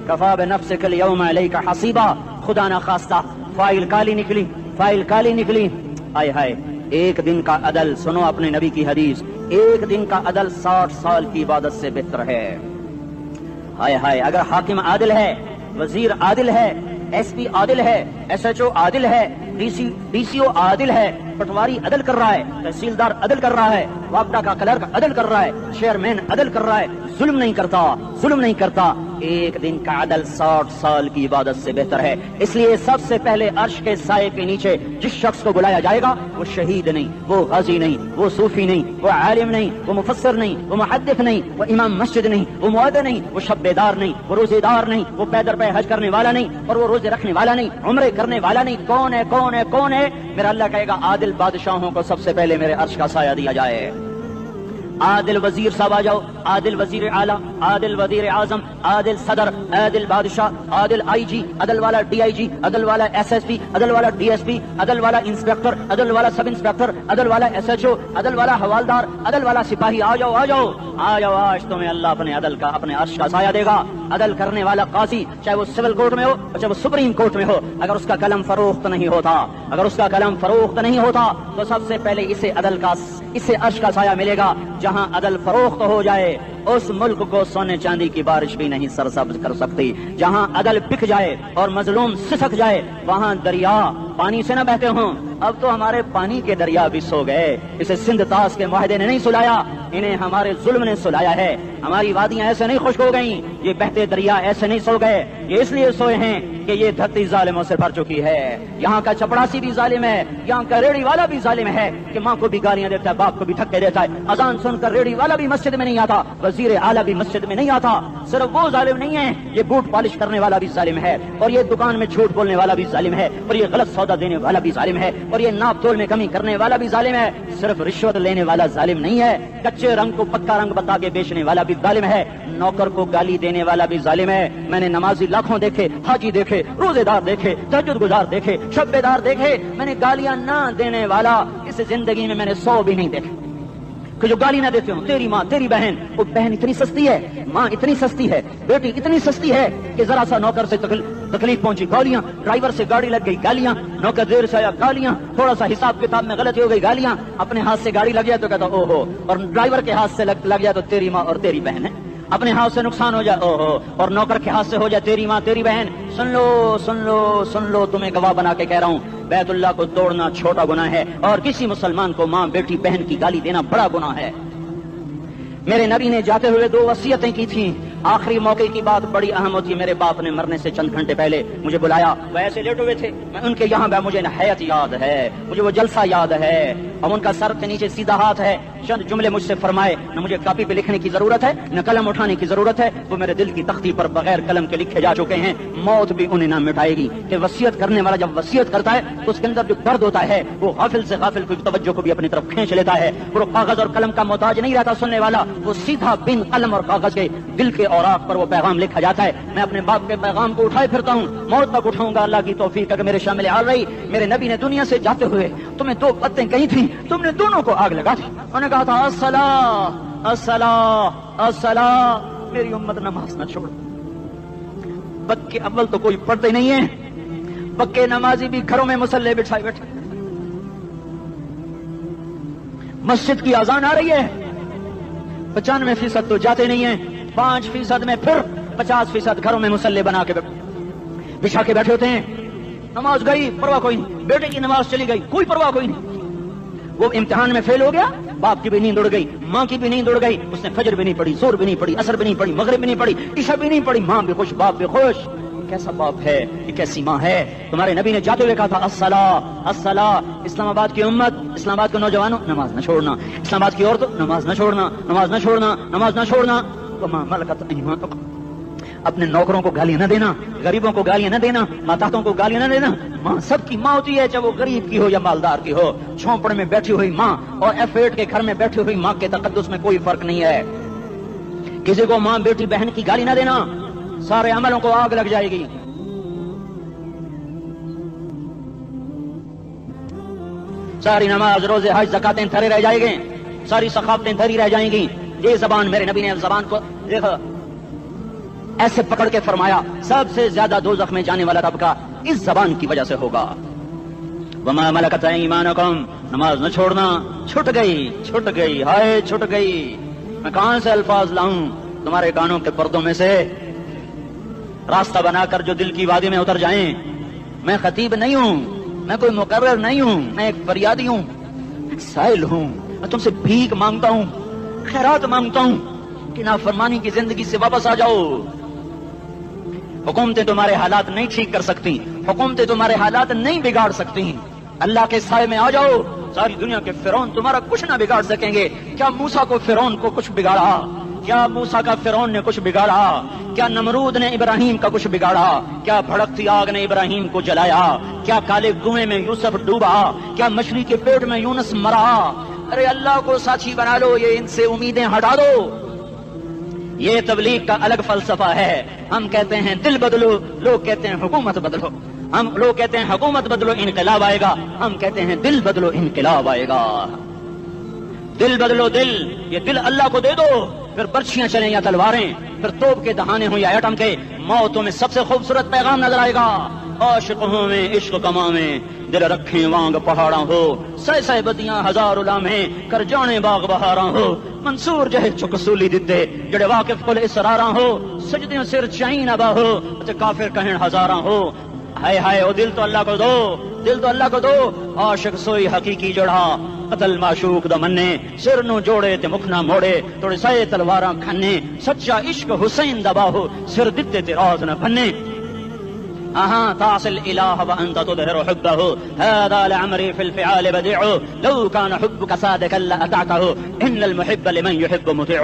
کفی بنفسک اليوم علیک حسیبا، خدا نہ خواستہ فائل کالی نکلی، فائل کالی نکلی، آئے ہائے، ایک دن کا عدل، سنو اپنے نبی کی حدیث، ایک دن کا عدل 60 سال کی عبادت سے بہتر ہے، ہائے ہائے، اگر حاکم عادل ہے، وزیر عادل ہے، ایس پی عادل ہے، ایس ایچ او عادل ہے، ڈی سی او عادل ہے، پٹواری عدل کر رہا ہے، تحصیلدار عدل کر رہا ہے، وابڈا کا کلرک عدل کر رہا ہے، چیئرمین عدل کر رہا ہے، ظلم نہیں کرتا، ظلم نہیں کرتا، ایک دن کا عدل 60 سال کی عبادت سے بہتر ہے، اس لیے سب سے پہلے عرش کے سائے کے نیچے جس شخص کو بلایا جائے گا وہ شہید نہیں، وہ غازی نہیں، وہ صوفی نہیں، وہ عالم نہیں، وہ مفسر نہیں، وہ محدث نہیں، وہ امام مسجد نہیں، وہ مؤذن نہیں، وہ شب دار نہیں، وہ روزے دار نہیں، وہ پیدر پہ حج کرنے والا نہیں، اور وہ روزے رکھنے والا نہیں، عمرے کرنے والا نہیں، کون ہے کون ہے کون ہے؟ میرا اللہ کہے گا عادل بادشاہوں کو سب سے پہلے میرے عرش کا سایہ دیا جائے، عادل وزیر صاحب آ جاؤ، عادل وزیر اعلیٰ، عادل وزیر اعظم، عادل صدر، عادل بادشاہ، عادل آئی جی، عدل والا ڈی آئی جی، عدل والا ایس ایس پی، عدل والا ڈی ایس پی، عدل والا انسپیکٹر، عدل والا سب انسپیکٹر، عدل والا ایس ایچ او، عدل والا حوالدار، عدل والا سپاہی، آ جاؤ آ جاؤ آ جاؤ، آج تمہیں اللہ اپنے عدل کا، اپنے عرش کا سایہ دے گا، عدل کرنے والا قاضی، چاہے وہ سول کورٹ میں ہو چاہے وہ سپریم کورٹ میں ہو، اگر اس کا قلم فروخت نہیں ہوتا، اگر اس کا قلم فروخت نہیں ہوتا تو سب سے پہلے اسے عدل کا، اسے عرش کا سایہ ملے گا، جہاں عدل فروخت ہو جائے اس ملک کو سونے چاندی کی بارش بھی نہیں سرسبز کر سکتی، جہاں عدل بک جائے اور مظلوم سسک جائے وہاں دریا پانی سے نہ بہتے ہوں، اب تو ہمارے پانی کے دریا بھی سو گئے، اسے سندھ طاس کے معاہدے نے نہیں سلایا، انہیں ہمارے ظلم نے سلایا ہے، ہماری وادیاں ایسے نہیں خشک ہو گئیں، یہ بہتے دریا ایسے نہیں سو گئے، یہ اس لیے سوئے ہیں کہ یہ دھرتی ظالموں سے بھر چکی ہے، یہاں کا چپڑاسی بھی ظالم ہے، یہاں کا ریڑھی والا بھی ظالم ہے کہ ماں کو بھی گالیاں دیتا ہے، باپ کو بھی دھکے دیتا ہے، اذان سن کر ریڑھی والا بھی مسجد میں نہیں آتا، وزیر اعلیٰ بھی مسجد میں نہیں آتا، صرف وہ ظالم نہیں ہے، یہ بوٹ پالش کرنے والا بھی ظالم ہے، اور یہ دکان میں جھوٹ بولنے والا بھی ظالم ہے، اور یہ غلط سودا دینے والا بھی ظالم ہے، اور یہ ناپ تول میں کمی کرنے والا بھی ظالم ہے، صرف رشوت لینے والا ظالم نہیں ہے، کچے رنگ کو پکا رنگ بتا کے بیچنے والا بھی ظالم ہے، نوکر کو گالی دینے والا بھی ظالم ہے، میں نے نمازی لاکھوں دیکھے، حاجی دیکھے، روزے دار دیکھے، تہجد گزار دیکھے، شب بیدار دیکھے، میں نے گالیاں نہ دینے والا اس زندگی میں نے 100 بھی نہیں دیکھے کہ جو گالی نہ دیتے ہوں، تیری ماں تیری بہن، وہ بہن اتنی سستی ہے، ماں اتنی سستی ہے، بیٹی اتنی سستی ہے کہ ذرا سا نوکر سے تکلیف پہنچی گالیاں، ڈرائیور سے گاڑی لگ گئی گالیاں، نوکر دیر سے آیا گالیاں، تھوڑا سا حساب کتاب میں غلطی ہو گئی گالیاں، اپنے ہاتھ سے گاڑی لگ جائے تو کہتا او ہو، اور ڈرائیور کے ہاتھ سے لگ جائے تو تیری ماں اور تیری بہن ہے، اپنے ہاتھ سے نقصان ہو جائے او ہو، اور نوکر کے ہاتھ سے ہو جائے تیری ماں تیری بہن، سن لو سن لو سن لو، تمہیں گواہ بنا کے کہہ رہا ہوں، بیت اللہ کو توڑنا چھوٹا گناہ ہے، اور کسی مسلمان کو ماں بیٹی بہن کی گالی دینا بڑا گناہ ہے۔ میرے نبی نے جاتے ہوئے 2 وصیتیں کی تھیں، آخری موقع کی بات بڑی اہم ہوتی ہے. میرے باپ نے مرنے سے چند گھنٹے پہلے مجھے بلایا, وہ ایسے لیٹے ہوئے تھے, میں ان کے یہاں گیا, مجھے نہایت یاد ہے, مجھے وہ جلسہ یاد ہے. اب ان کا سر کے نیچے سیدھا ہاتھ ہے, چند جملے مجھ سے فرمائے. نہ مجھے کاپی پہ لکھنے کی ضرورت ہے, نہ قلم اٹھانے کی ضرورت ہے, وہ میرے دل کی تختی پر بغیر قلم کے لکھے جا چکے ہیں. موت بھی انہیں نہ مٹائے گی کہ وصیت کرنے والا جب وصیت کرتا ہے تو اس کے اندر جو درد ہوتا ہے وہ غافل سے غافل کی توجہ کو بھی اپنی طرف کھینچ لیتا ہے. وہ کاغذ اور قلم کا محتاج نہیں رہتا سننے والا, وہ سیدھا بن قلم اور کاغذ کے دل کے اوراق پر وہ پیغام لکھا جاتا ہے. میں اپنے باپ کے پیغام کو اٹھائے پھرتا ہوں, موت تک اٹھاؤں گا. اللہ کی توفیق ہے. میرے شامل حال رہی, میرے نبی نے دنیا سے جاتے ہوئے تمہیں 2 باتیں کہی تھی, تم نے دونوں کو آگ لگا دی. انہوں نے کہا تھا الصلاۃ الصلاۃ الصلاۃ, میری امت نماز نہ چھوڑ. پکے اول تو کوئی پڑھتے نہیں ہے, پکے نمازی بھی گھروں میں مصلے بٹھائے بیٹھے. مسجد کی اذان آ رہی ہے, 95% تو جاتے نہیں ہیں, 5% میں پھر 50% گھروں میں مصلے بنا کے بچھا کے بیٹھے ہوتے ہیں. نماز گئی پرواہ کوئی نہیں, بیٹے کی نماز چلی گئی کوئی پرواہ کوئی نہیں. وہ امتحان میں فیل ہو گیا, باپ کی بھی نیند اڑ گئی, ماں کی بھی نیند اڑ گئی, اس نے فجر بھی نہیں پڑھی, زور بھی نہیں پڑھی, عصر بھی نہیں پڑھی, مغرب بھی نہیں پڑھی, عشاء بھی نہیں پڑھی. ماں بھی خوش, باپ بھی خوش. کیسا باپ ہے, یہ کیسی ماں ہے. تمہارے نبی نے جاتے ہوئے کہا تھا الصلاۃ الصلاۃ. اسلام آباد کی امت, اسلام آباد کے نوجوانوں, نماز نہ چھوڑنا. اسلام آباد کی عورتوں, نماز نہ چھوڑنا, نماز نہ چھوڑنا, نماز نہ چھوڑنا. وما ملکت ایمانکم, اپنے نوکروں کو گالیاں نہ دینا, غریبوں کو گالیاں نہ دینا, ماتحتوں کو گالیاں نہ دینا. ماں سب کی ماں ہوتی ہے, چاہے وہ غریب کی ہو یا مالدار کی ہو. چھوپڑ میں بیٹھی ہوئی ماں اور F8 کے گھر میں بیٹھی ہوئی ماں کے تقدس میں کوئی فرق نہیں ہے. کسی کو ماں بیٹی بہن کی گالی نہ دینا, سارے عملوں کو آگ لگ جائے گی. ساری نماز, روزے, حج, زکاتیں دھرے رہ جائیں گے, ساری ثقافتیں دھری رہ جائیں گی. یہ زبان, میرے نبی نے زبان کو دیکھا ایسے پکڑ کے فرمایا سب سے زیادہ دوزخ میں جانے والا طبقہ اس زبان کی وجہ سے ہوگا. وما ملکت ایمانکم, نماز نہ چھوڑنا. چھٹ گئی, ہائے چھٹ گئی. میں کہاں سے الفاظ لاؤں تمہارے کانوں کے پردوں میں سے, راستہ بنا کر جو دل کی وادی میں اتر جائیں. میں خطیب نہیں ہوں, میں کوئی مقرر نہیں ہوں, میں ایک فریادی ہوں, ایک سائل ہوں. میں تم سے بھیک مانگتا ہوں, خیرات مانگتا ہوں کہ نافرمانی کی زندگی سے واپس آ جاؤ. حکومتیں تمہارے حالات نہیں ٹھیک کر سکتی, حکومتیں تمہارے حالات نہیں بگاڑ سکتی. اللہ کے سائے میں آ جاؤ. ساری دنیا کے فرعون تمہارا کچھ نہ بگاڑ سکیں گے. کیا موسیٰ کو فرعون کو کچھ بگاڑا؟ کیا موسیٰ کا فرعون نے کچھ بگاڑا؟ کیا نمرود نے ابراہیم کا کچھ بگاڑا؟ کیا بھڑکتی آگ نے ابراہیم کو جلایا؟ کیا کالے کنویں میں یوسف ڈوبا؟ کیا مچھلی کے پیٹ میں یونس مرا؟ ارے اللہ کو ساتھی بنا لو, یہ ان سے امیدیں ہٹا دو. یہ تبلیغ کا الگ فلسفہ ہے. ہم کہتے ہیں دل بدلو, لوگ کہتے ہیں حکومت بدلو. لوگ کہتے ہیں حکومت بدلو انقلاب آئے گا, ہم کہتے ہیں دل بدلو انقلاب آئے گا. دل بدلو, دل, یہ دل اللہ کو دے دو. پھر برچیاں چلیں یا تلواریں, پھر توپ کے دہانے ہوں یا ایٹم کے, موتوں میں سب سے خوبصورت پیغام نظر آئے گا. عاشق ہوں میں عشق کما میں, دل رکھیں وانگ پہاڑاں ہو, سہ بدیاں ہزار لامہیں, کر جانے باغ بہاراں ہو. منصور جہے چکسولی دتے, جڑے واقف کل اسراراں ہو, سجدیوں سر چائیں نبا ہو, کافر کہیں ہزاراں ہو. ہائے ہائے, او دل تو اللہ کو دو, دل تو اللہ کو دو. عاشق سوئی حقیقی جڑا, قتل معشوق دا مننے, سر نو جوڑے تے مکھ نہ موڑے, توڑے سائے تلواراں کھنے. سچا عشق حسین دبا ہو, سر دتے تے راز نہ بھنے. اہاں تعصل الہ وانت تظہر حبہ, هذا لعمری فی الفعال بدیع, لو کان حبک صادقا لأطعتہ, ان المحب لمن يحب مطیع.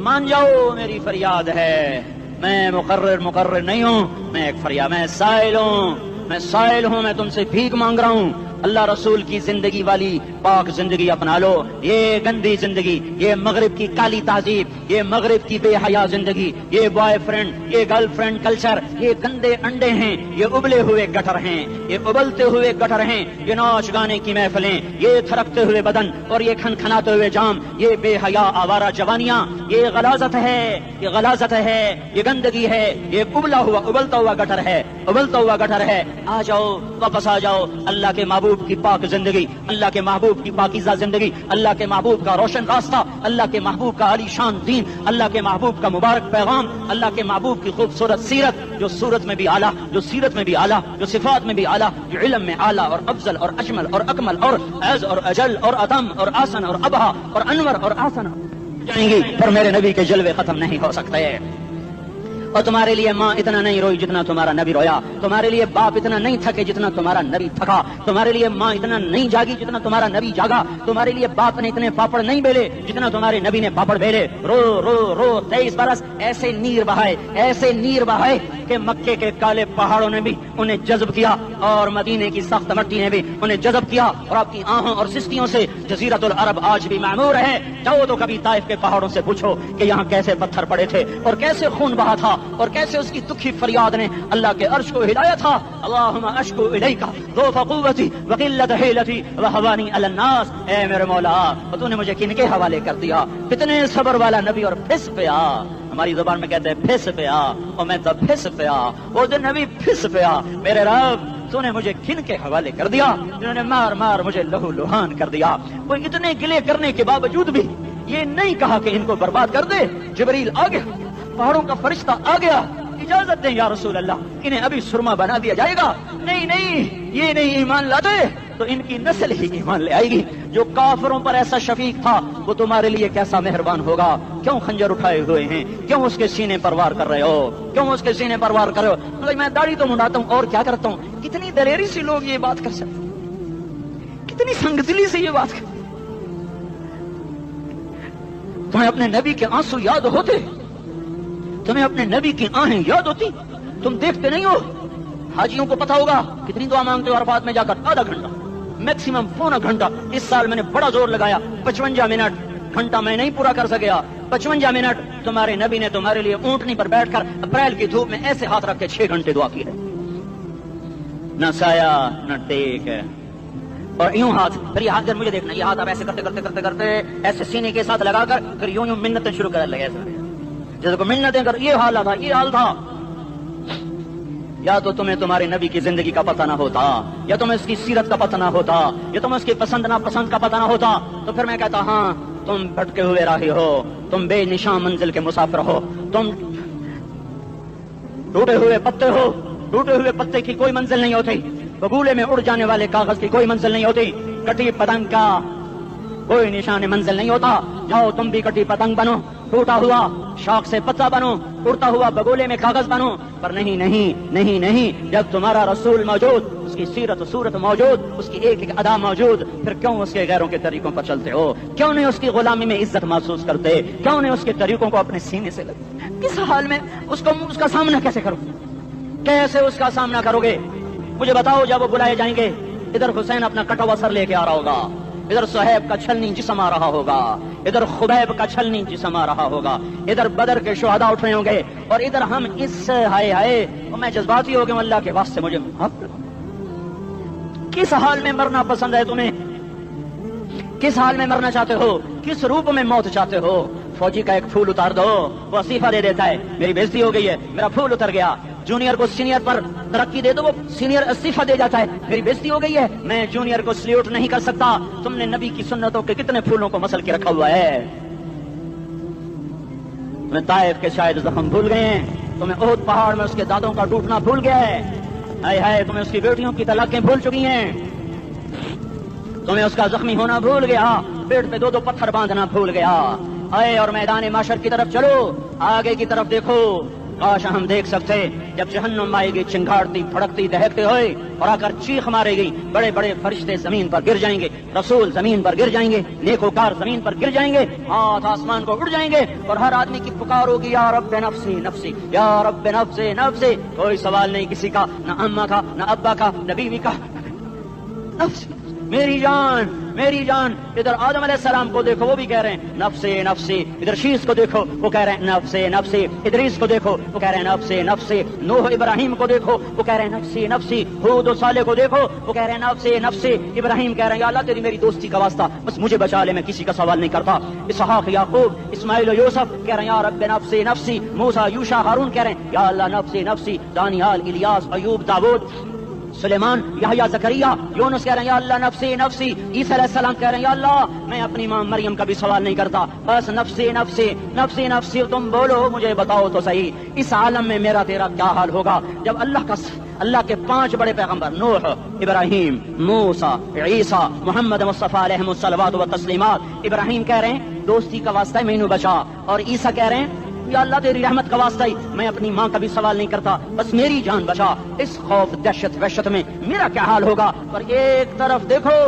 مان جاؤ میری فریاد ہے, میں مقرر نہیں ہوں, میں ایک فریاد, میں سائل ہوں, میں تم سے بھیک مانگ رہا ہوں. اللہ رسول کی زندگی والی پاک زندگی اپنا لو. یہ گندی زندگی, یہ مغرب کی کالی تہذیب, یہ مغرب کی بے حیا زندگی, یہ بوائے فرینڈ, یہ گرل فرینڈ کلچر, یہ گندے انڈے ہیں, یہ ابلے ہوئے گٹر ہیں, یہ ابلتے ہوئے گٹر ہیں. یہ ناچ گانے کی محفلیں, یہ تھرکتے ہوئے بدن اور یہ کھنکھناتے ہوئے جام, یہ بے حیا آوارہ جوانیاں, یہ غلاظت ہے, یہ غلاظت ہے, یہ گندگی ہے, یہ ابلتا ہوا گٹر ہے, ابلتا ہوا گٹر ہے. آ جاؤ, واپس آ جاؤ. اللہ کے محبوب کی پاک زندگی, اللہ کے محبوب کی پاکیزہ زندگی, اللہ کے محبوب کا روشن راستہ, اللہ کے محبوب کا عالی شان دین, اللہ کے محبوب کا مبارک پیغام, اللہ کے محبوب کی خوبصورت سیرت, جو صورت میں بھی اعلیٰ, جو سیرت میں بھی اعلیٰ, جو صفات میں بھی اعلیٰ, جو علم میں اعلیٰ اور افضل اور اجمل اور اکمل اور اعز اور اجل اور اتم اور آسن اور ابہا اور انور اور آسن جائیں گی, پر میرے نبی کے جلوے ختم نہیں ہو سکتے. اور تمہارے لیے ماں اتنا نہیں روئی جتنا تمہارا نبی رویا، تمہارے لیے باپ اتنا نہیں تھکے جتنا تمہارا نبی تھکا، تمہارے لیے ماں اتنا نہیں جاگی جتنا تمہارا نبی جاگا، تمہارے لیے باپ نے اتنے پاپڑ نہیں بیلے جتنا تمہارے نبی نے پاپڑ بیلے۔ رو رو رو 23 برس ایسے نیر بہائے، ایسے نیر بہائے کہ مکے کے کالے پہاڑوں نے بھی انہیں جذب کیا اور مدینے کی سخت مٹی نے بھی انہیں جذب کیا، اور آپ کی آہوں اور سستیوں سے جزیرۃ العرب آج بھی معمور ہے۔ جاؤ تو کبھی طائف کے پہاڑوں سے پوچھو کہ یہاں کیسے پتھر پڑے تھے اور کیسے خون بہا تھا اور کیسے اس کی دکھی فریاد نے اللہ کے عرش کو ہلایا تھا۔ اللہم اشکو الیک ضعف قوتی وقلت حیلتی وہوانی علی الناس، اے میرے مولا تو نے مجھے کن کے حوالے کر دیا؟ کتنے صبر والا نبی اور پھس پیا، ہماری زبان میں کہتے ہیں پھس پیا، اور میں تو پھس پیا، وہ دن نبی پھس پیا، میرے رب تو نے مجھے کن کے حوالے کر دیا جنہوں نے مار مار مجھے لہو لہان کر دیا۔ وہ اتنے گلے کرنے کے باوجود بھی یہ نہیں کہا کہ ان کو برباد کر دے۔ جبریل آ گیا، پہاڑوں کا فرشتہ آ گیا، اجازت دیں یا رسول اللہ، انہیں ابھی سرما بنا دیا جائے گا۔ نہیں نہیں، یہ نہیں ایمان لاتے تو ان کی نسل ہی ایمان لے آئے گی۔ جو کافروں پر ایسا شفیق تھا وہ تمہارے لیے کیسا مہربان ہوگا۔ کیوں خنجر اٹھائے ہوئے ہیں؟ کیوں اس کے سینے پر وار کر رہے ہو؟ کیوں اس کے سینے پر وار کر رہے ہو؟ میں داڑھی تو منڈاتا ہوں اور کیا کرتا ہوں۔ کتنی دلیری سے لوگ یہ بات کر سکتے، کتنی سنگدلی سے یہ بات کر۔ تمہیں اپنے نبی کے آنسو یاد ہوتے؟ تمہیں اپنے نبی کی آہیں یاد ہوتی؟ تم دیکھتے نہیں ہو؟ حاجیوں کو پتا ہوگا کتنی دعا مانگتے ہو عرفات میں جا کر؟ آدھا گھنٹہ، میکسیمم پونا گھنٹہ۔ اس سال میں نے بڑا زور لگایا، 55 منٹ، گھنٹہ میں نہیں پورا کر سکیا، 55 منٹ تمہارے نبی نے تمہارے لیے اونٹنی پر بیٹھ کر اپریل کی دھوپ میں ایسے ہاتھ رکھ کے 6 گھنٹے دعا کی ہے۔ نہ سایہ نہ ٹیک ہے، اور یوں ہاتھ، پھر یہ ہاتھ مجھے دیکھنا، یہ ہاتھ آپ ایسے کرتے کرتے کرتے کرتے ایسے سینے کے ساتھ لگا کر پھر یوں یوں منتیں شروع کر لگے، جیسے کو منتیں کر۔ یہ حال تھا، یہ حال تھا۔ یا تو تمہیں تمہارے نبی کی زندگی کا پتہ نہ ہوتا، یا تمہیں اس کی سیرت کا پتہ نہ ہوتا، یا تمہیں اس کی پسند ناپسند کا پتہ نہ ہوتا، تو پھر میں کہتا ہاں تم بھٹکے ہوئے راہی ہو، تم بے نشان منزل کے مسافر ہو، تم ٹوٹے ہوئے پتے ہو۔ ٹوٹے ہوئے پتے کی کوئی منزل نہیں ہوتی، بگولے میں اڑ جانے والے کاغذ کی کوئی منزل نہیں ہوتی، کٹی پتنگ کا کوئی نشان منزل نہیں ہوتا۔ جاؤ تم بھی کٹی پتنگ بنو، ٹوٹا ہوا شاخ سے پتا بنو، اڑتا ہوا بگولے میں کاغذ بنو، پر نہیں نہیں نہیں نہیں، جب تمہارا رسول موجود، اس کی سیرت و صورت موجود، اس کی ایک ایک ادا موجود، پھر کیوں اس کے غیروں کے طریقوں پر چلتے ہو؟ کیوں نہیں اس کی غلامی میں عزت محسوس کرتے؟ کیوں نہیں اس کے طریقوں کو اپنے سینے سے لگتے؟ کس حال میں اس کا سامنا کیسے کرو؟ کیسے اس کا سامنا کرو گے؟ مجھے بتاؤ، جب وہ بلائے جائیں گے، ادھر حسین اپنا کٹا ہوا سر لے کے آ رہا ہوگا، ادھر صہیب کا چھلنی جسم آ رہا ہوگا، ادھر خبیب کا چھلنی جسم آ رہا ہوگا، ادھر بدر کے شہداء اٹھ رہے ہوں گے، اور ادھر ہم اس ہائے ہائے، اور میں جذباتی ہو گیا، اللہ کے واسطے مجھے کس حال میں مرنا پسند ہے تمہیں؟ کس حال میں مرنا چاہتے ہو؟ کس روپ میں موت چاہتے ہو؟ فوجی کا ایک پھول اتار دو، وہ استعفیٰ دے دیتا ہے، میری بےزتی ہو گئی ہے، میرا پھول اتر گیا۔ جونیئر کو سینئر پر ترقی دے دو، وہ سینئر استعفیٰ دے جاتا ہے، میری بےزتی ہو گئی ہے، میں جونیئر کو سلیوٹ نہیں کر سکتا۔ تم نے نبی کی سنتوں کے کتنے پھولوں کو مسل کے رکھا ہوا ہے؟ تمہیں طائف کے شاید زخم بھول گئے ہیں، تمہیں احد پہاڑ میں اس کے دانتوں کا ٹوٹنا بھول گیا ہے، ہائے ہائے تمہیں اس کی بیٹیوں کی طلاقیں بھول چکی ہیں، تمہیں اس کا زخمی ہونا بھول گیا، پیٹ پہ 2 پتھر باندھنا بھول گیا۔ آئے اور میدان محشر کی طرف چلو، آگے کی طرف دیکھو، کاش ہم دیکھ سکتے جب جہنم آئے گی چنگھاڑتی پھڑکتی دہکتے ہوئے اور آ کر چیخ مارے گی، بڑے بڑے فرشتے زمین پر گر جائیں گے، رسول زمین پر گر جائیں گے، نیکوکار زمین پر گر جائیں گے، ہاتھ آسمان کو اڑ جائیں گے، اور ہر آدمی کی پکار ہوگی یا رب نفسی نفسی، یا رب نفسی نفسی۔ کوئی سوال نہیں کسی کا، نہ اماں کا، نہ ابا کا، نہ بیوی کا، نفسی میری جان میری جان۔ ادھر آدم علیہ السلام کو دیکھو، وہ بھی کہہ رہے ہیں نفسی نفسی، ادھر شیس کو دیکھو، وہ کہہ رہے ہیں نفسی نفسی، ادریس کو دیکھو، وہ کہہ رہے ہیں نفسی نفسی، نوح ابراہیم کو دیکھو، وہ کہہ رہے ہیں نفسی نفسی، ہود و صالح کو دیکھو، وہ کہہ رہے ہیں نفسی نفسی، ابراہیم کہہ رہے ہیں یا اللہ تیری میری دوستی کا واسطہ بس مجھے بچا لے، میں کسی کا سوال نہیں کرتا، اسحاق یعقوب اسماعیل و یوسف کہہ رہے ہیں یا رب نفسی نفسی، موسیٰ یوشع ہارون کہہ رہے ہیں یا اللہ نفسی نفسی، دانیال الیاس ایوب داؤد سلیمان یحییٰ زکریا یونس کہہ رہے ہیں یا اللہ نفسی نفسی، عیسیٰ علیہ السلام کہہ رہے ہیں یا اللہ میں اپنی ماں مریم کا بھی سوال نہیں کرتا، بس نفسی نفسی نفسی نفسی۔ تم بولو مجھے بتاؤ تو صحیح، اس عالم میں میرا تیرا کیا حال ہوگا جب اللہ کے 5 بڑے پیغمبر نوح، ابراہیم، موسیٰ، عیسیٰ، محمد مصطفیٰ علیہ الصلوات و تسلیمات، ابراہیم کہہ رہے ہیں دوستی کا واسطہ ہے مینوں بچا، اور عیسیٰ کہہ رہے ہیں یا اللہ تیری رحمت کا واسطہ ہی میں اپنی ماں کا بھی سوال نہیں کرتا، بس میری جان بچا، اس خوف دہشت وحشت میں میرا کیا حال ہوگا۔ پر ایک طرف دیکھو،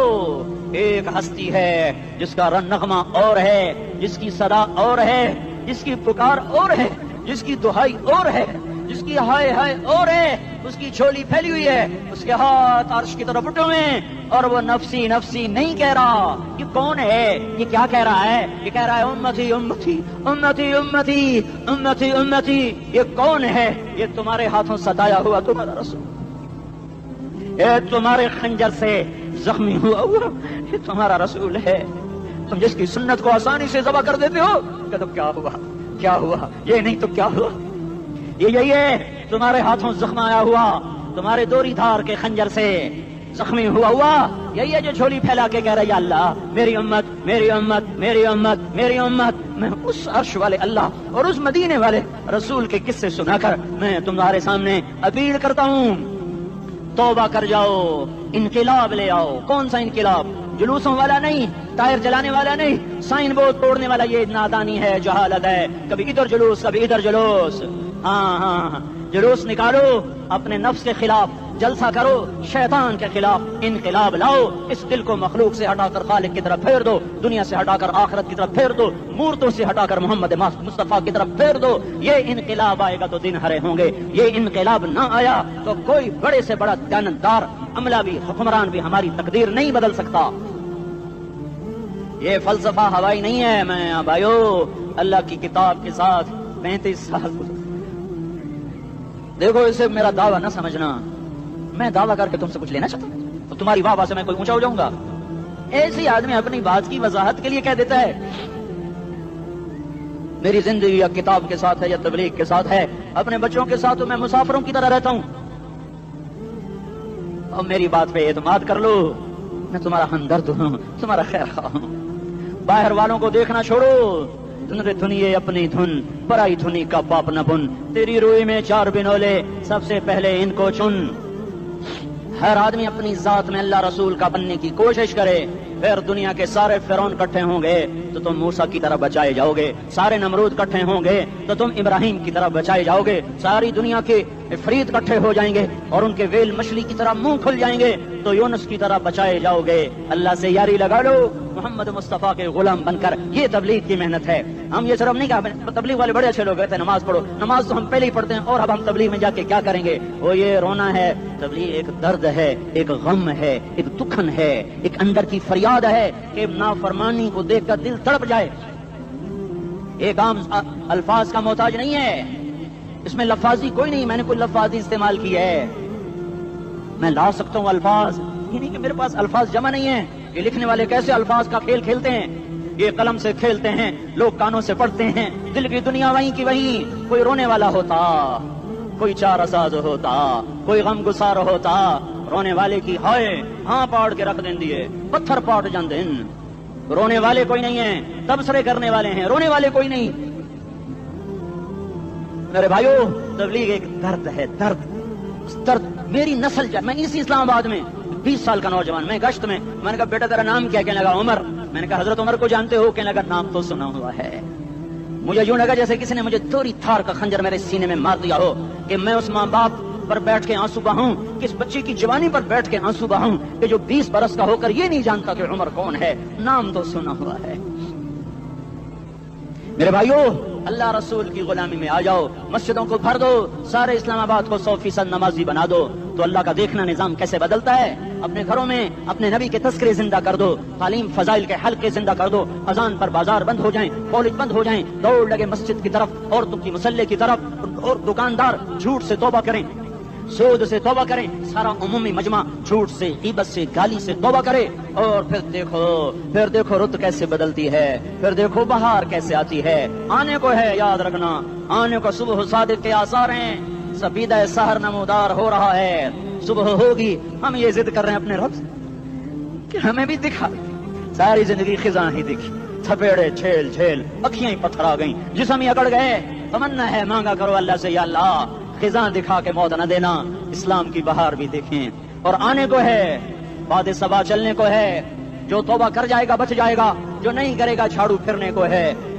ایک ہستی ہے جس کا رن نغمہ اور ہے، جس کی صدا اور ہے، جس کی پکار اور ہے، جس کی دہائی اور ہے، جس کی ہائے ہائے اور ہے، اس کی جھولی پھیلی ہوئی ہے، اس کے ہاتھ عرش کی طرف اٹھے ہوئے ہیں، اور وہ نفسی نفسی نہیں کہہ رہا۔ یہ کون ہے؟ یہ کیا کہہ رہا ہے؟ یہ کہہ رہا ہے امتی امتی امتی امتی امتی امتی۔ یہ کون ہے؟ یہ تمہارے ہاتھوں ستایا ہوا تمہارا رسول، یہ تمہارے خنجر سے زخمی ہوا یہ تمہارا رسول ہے، تم جس کی سنت کو آسانی سے ذبح کر دیتے ہو۔ کہ تو کیا ہوا؟ کیا ہوا؟ یہ نہیں تو کیا ہوا؟ یہ یہی ہے تمہارے ہاتھوں زخم آیا ہوا، تمہارے دوری دھار کے خنجر سے زخمی ہوا یہی ہے جو جھولی پھیلا کے کہہ رہا ہے یا اللہ میری امت میری امت میری امت میری امت۔ میں اس عرش والے اللہ اور اس مدینے والے رسول کے قصے سنا کر میں تمہارے سامنے اپیل کرتا ہوں، توبہ کر جاؤ، انقلاب لے آؤ۔ کون سا انقلاب؟ جلوسوں والا نہیں، ٹائر جلانے والا نہیں، سائن بورڈ توڑنے والا، یہ نادانی ہے، جہالت ہے۔ کبھی ادھر جلوس کبھی ادھر جلوس، ہاں جلوس نکالو اپنے نفس کے خلاف، جلسہ کرو شیطان کے خلاف، انقلاب لاؤ، اس دل کو مخلوق سے ہٹا کر خالق کی طرف پھیر دو، دنیا سے ہٹا کر آخرت کی طرف پھیر دو، مورتوں سے ہٹا کر محمد مصطفیٰ کی طرف پھیر دو۔ یہ انقلاب آئے گا تو دن ہرے ہوں گے، یہ انقلاب نہ آیا تو کوئی بڑے سے بڑا دیانتدار عملہ بھی، حکمران بھی ہماری تقدیر نہیں بدل سکتا۔ یہ فلسفہ ہوائی نہیں ہے۔ میں بھائیو اللہ کی کتاب کے ساتھ 35 سال دیکھو، اسے میرا دعویٰ نہ سمجھنا، میں دعویٰ کر کے تم سے کچھ لینا چاہتا ہوں تو تمہاری واہ واہ سے میں کوئی اونچا ہو جاؤں گا؟ ایسی آدمی اپنی بات کی وضاحت کے لیے کہہ دیتا ہے میری زندگی یا کتاب کے ساتھ ہے یا تبلیغ کے ساتھ ہے، اپنے بچوں کے ساتھ تو میں مسافروں کی طرح رہتا ہوں، اور میری بات پہ اعتماد کر لو، میں تمہارا ہمدرد ہوں، تمہارا خیر خواہ ہوں۔ باہر والوں کو دیکھنا چھوڑو، دھن رے دھنیے اپنی دھن، پرائی دھنی کا پاپ نہ بن، تیری روئی میں 4 بنولے، سب سے پہلے ان کو چن۔ ہر آدمی اپنی ذات میں اللہ رسول کا بننے کی کوشش کرے، پھر دنیا کے سارے فرعون اکٹھے ہوں گے تو تم موسیٰ کی طرح بچائے جاؤ گے، سارے نمرود اکٹھے ہوں گے تو تم ابراہیم کی طرح بچائے جاؤ گے، ساری دنیا کے افریت اکٹھے ہو جائیں گے اور ان کے ویل مچھلی کی طرح منہ کھل جائیں گے تو یونس کی طرح بچائے جاؤ گے۔ اللہ سے یاری لگا لو، محمد مصطفیٰ کے غلام بن کر۔ یہ تبلیغ کی محنت ہے۔ ہم یہ صرف نہیں کہا تبلیغ والے بڑے اچھے لوگ کہتے ہیں نماز پڑھو، نماز تو ہم پہلے ہی پڑھتے ہیں، اور اب ہم تبلیغ میں جا کے کیا کریں گے؟ وہ یہ رونا ہے، تبلیغ ایک درد ہے، ایک غم ہے، ایک دکھن ہے، ایک اندر کی فریاد ہے کہ نافرمانی کو دیکھ کر دل تڑپ جائے۔ ایک عام الفاظ کا محتاج نہیں ہے، اس میں لفاظی کوئی نہیں، میں نے کوئی لفاظی استعمال کی ہے، میں لا سکتا ہوں الفاظ، یہ نہیں کہ میرے پاس الفاظ جمع نہیں ہیں۔ یہ لکھنے والے کیسے الفاظ کا کھیل کھیلتے ہیں، یہ قلم سے کھیلتے ہیں، لوگ کانوں سے پڑھتے ہیں، دل کی دنیا وہیں کی وہیں۔ کوئی رونے والا ہوتا، کوئی چار اساز ہوتا، کوئی غم گسار ہوتا، رونے والے کی ہائے ہاں پاڑ کے رکھ دیں دیے، پتھر پاٹ جان دین۔ رونے والے کوئی نہیں ہیں، تبصرے کرنے والے ہیں، رونے والے کوئی نہیں۔ میرے بھائیو تبلیغ ایک درد ہے، درد، اس درد میری نسل میں اسی اسلام آباد میں 20 سال کا نوجوان، میں گشت میں نے کہا بیٹا تیرا نام کیا؟ کہنے لگا عمر۔ میں نے کہا حضرت عمر کو جانتے ہو؟ کہنے لگا نام تو سنا ہوا ہے۔ مجھے یوں لگا جیسے کسی نے مجھے دوری تھار کا خنجر میرے سینے میں مار دیا ہو، کہ میں اس ماں باپ پر بیٹھ کے آنسو بہاؤں، کس بچے کی جوانی پر بیٹھ کے آنسو بہاؤں کہ جو 20 برس کا ہو کر یہ نہیں جانتا کہ عمر کون ہے، نام تو سنا ہوا ہے۔ میرے بھائیو اللہ رسول کی غلامی میں آ جاؤ، مسجدوں کو بھر دو، سارے اسلام آباد کو 100% نمازی بنا دو، تو اللہ کا دیکھنا نظام کیسے بدلتا ہے۔ اپنے گھروں میں اپنے نبی کے تذکرے زندہ کر دو، تعلیم فضائل کے حلقے زندہ کر دو، اذان پر بازار بند ہو جائیں، کالج بند ہو جائیں، دوڑ لگے مسجد کی طرف، عورتوں کی مصلے کی طرف، اور دکاندار جھوٹ سے توبہ کریں، سود سے توبہ کریں، سارا عمومی مجمع جھوٹ سے، غیبت سے، گالی سے توبہ کرے، اور پھر دیکھو رت کیسے بدلتی ہے، پھر دیکھو بہار کیسے آتی ہے۔ آنے کو ہے، یاد رکھنا، آنے کو صبح صادق کے آثار ہیں، سپیدہ سحر نمودار ہو رہا ہے، صبح ہوگی۔ ہم یہ ضد کر رہے ہیں اپنے رب سے کہ ہمیں بھی دکھا، ساری زندگی خزاں ہی دکھی، تھپیڑے جھیل جھیل، اکھیاں ہی پتھر آ گئیں، جسم ہی اکڑ گئے۔ تمنا ہے مانگا کرو اللہ سے، یا اللہ خزاں دکھا کے موت نہ دینا، اسلام کی بہار بھی دیکھیں۔ اور آنے کو ہے، باد صبا چلنے کو ہے، جو توبہ کر جائے گا بچ جائے گا، جو نہیں کرے گا جھاڑو پھرنے کو ہے۔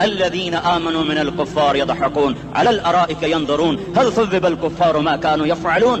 الذين آمنوا من الكفار يضحكون على الأرائك ينظرون هل ثوب الكفار ما كانوا يفعلون।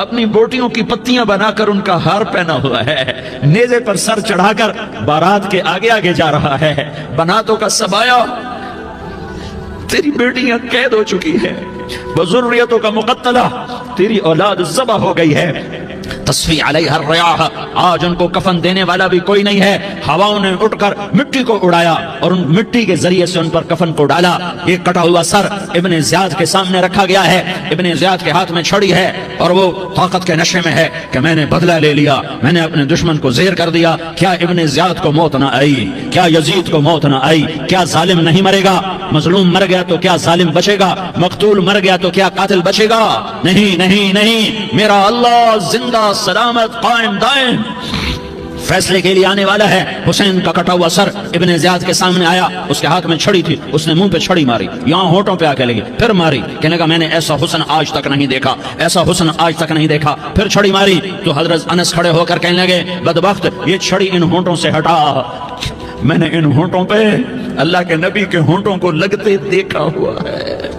اپنی بوٹیوں کی پتیاں بنا کر ان کا ہار پہنا ہوا ہے، نیزے پر سر چڑھا کر بارات کے آگے آگے جا رہا ہے۔ بناتوں کا سبایا، تیری بیٹیاں قید ہو چکی ہے، وذریتوں کا مقتلہ، تیری اولاد ذبح ہو گئی ہے۔ تصفی علیہ الریاح، آج ان کو کفن دینے والا بھی کوئی نہیں ہے۔ ہواؤں نے اٹھ کر مٹی کو اڑایا اور ان مٹی کے ذریعے سے ان پر کفن کو ڈالا۔ یہ کٹا ہوا سر ابن زیاد کے سامنے رکھا گیا ہے، ابن زیاد کے ہاتھ میں چھڑی ہے اور وہ طاقت کے نشے میں ہے کہ میں نے بدلہ لے لیا، میں نے اپنے دشمن کو زیر کر دیا۔ کیا ابن زیاد کو موت نہ آئی؟ کیا یزید کو موت نہ آئی؟ کیا ظالم نہیں مرے گا؟ مظلوم مر گیا تو کیا ظالم بچے گا؟ مقتول مر گیا تو کیا قاتل بچے گا؟ نہیں نہیں نہیں، میرا اللہ زندہ سلامت قائم دائم فیصلے کے لیے آنے والا ہے۔ حسین کا کٹا ہوا سر ابن زیاد کے سامنے آیا، اس کے ہاتھ میں چھڑی تھی، اس نے منہ پہ چھڑی ماری، یہاں ہونٹوں پہ آ کے لگی، پھر ماری، کہنے لگا میں نے ایسا حسن آج تک نہیں دیکھا، ایسا حسن آج تک نہیں دیکھا، پھر چھڑی ماری تو حضرت انس کھڑے ہو کر کہنے لگے بدبخت، یہ چھڑی ان ہونٹوں سے ہٹا، میں نے ان ہونٹوں پہ اللہ کے نبی کے ہونٹوں کو لگتے دیکھا ہوا ہے۔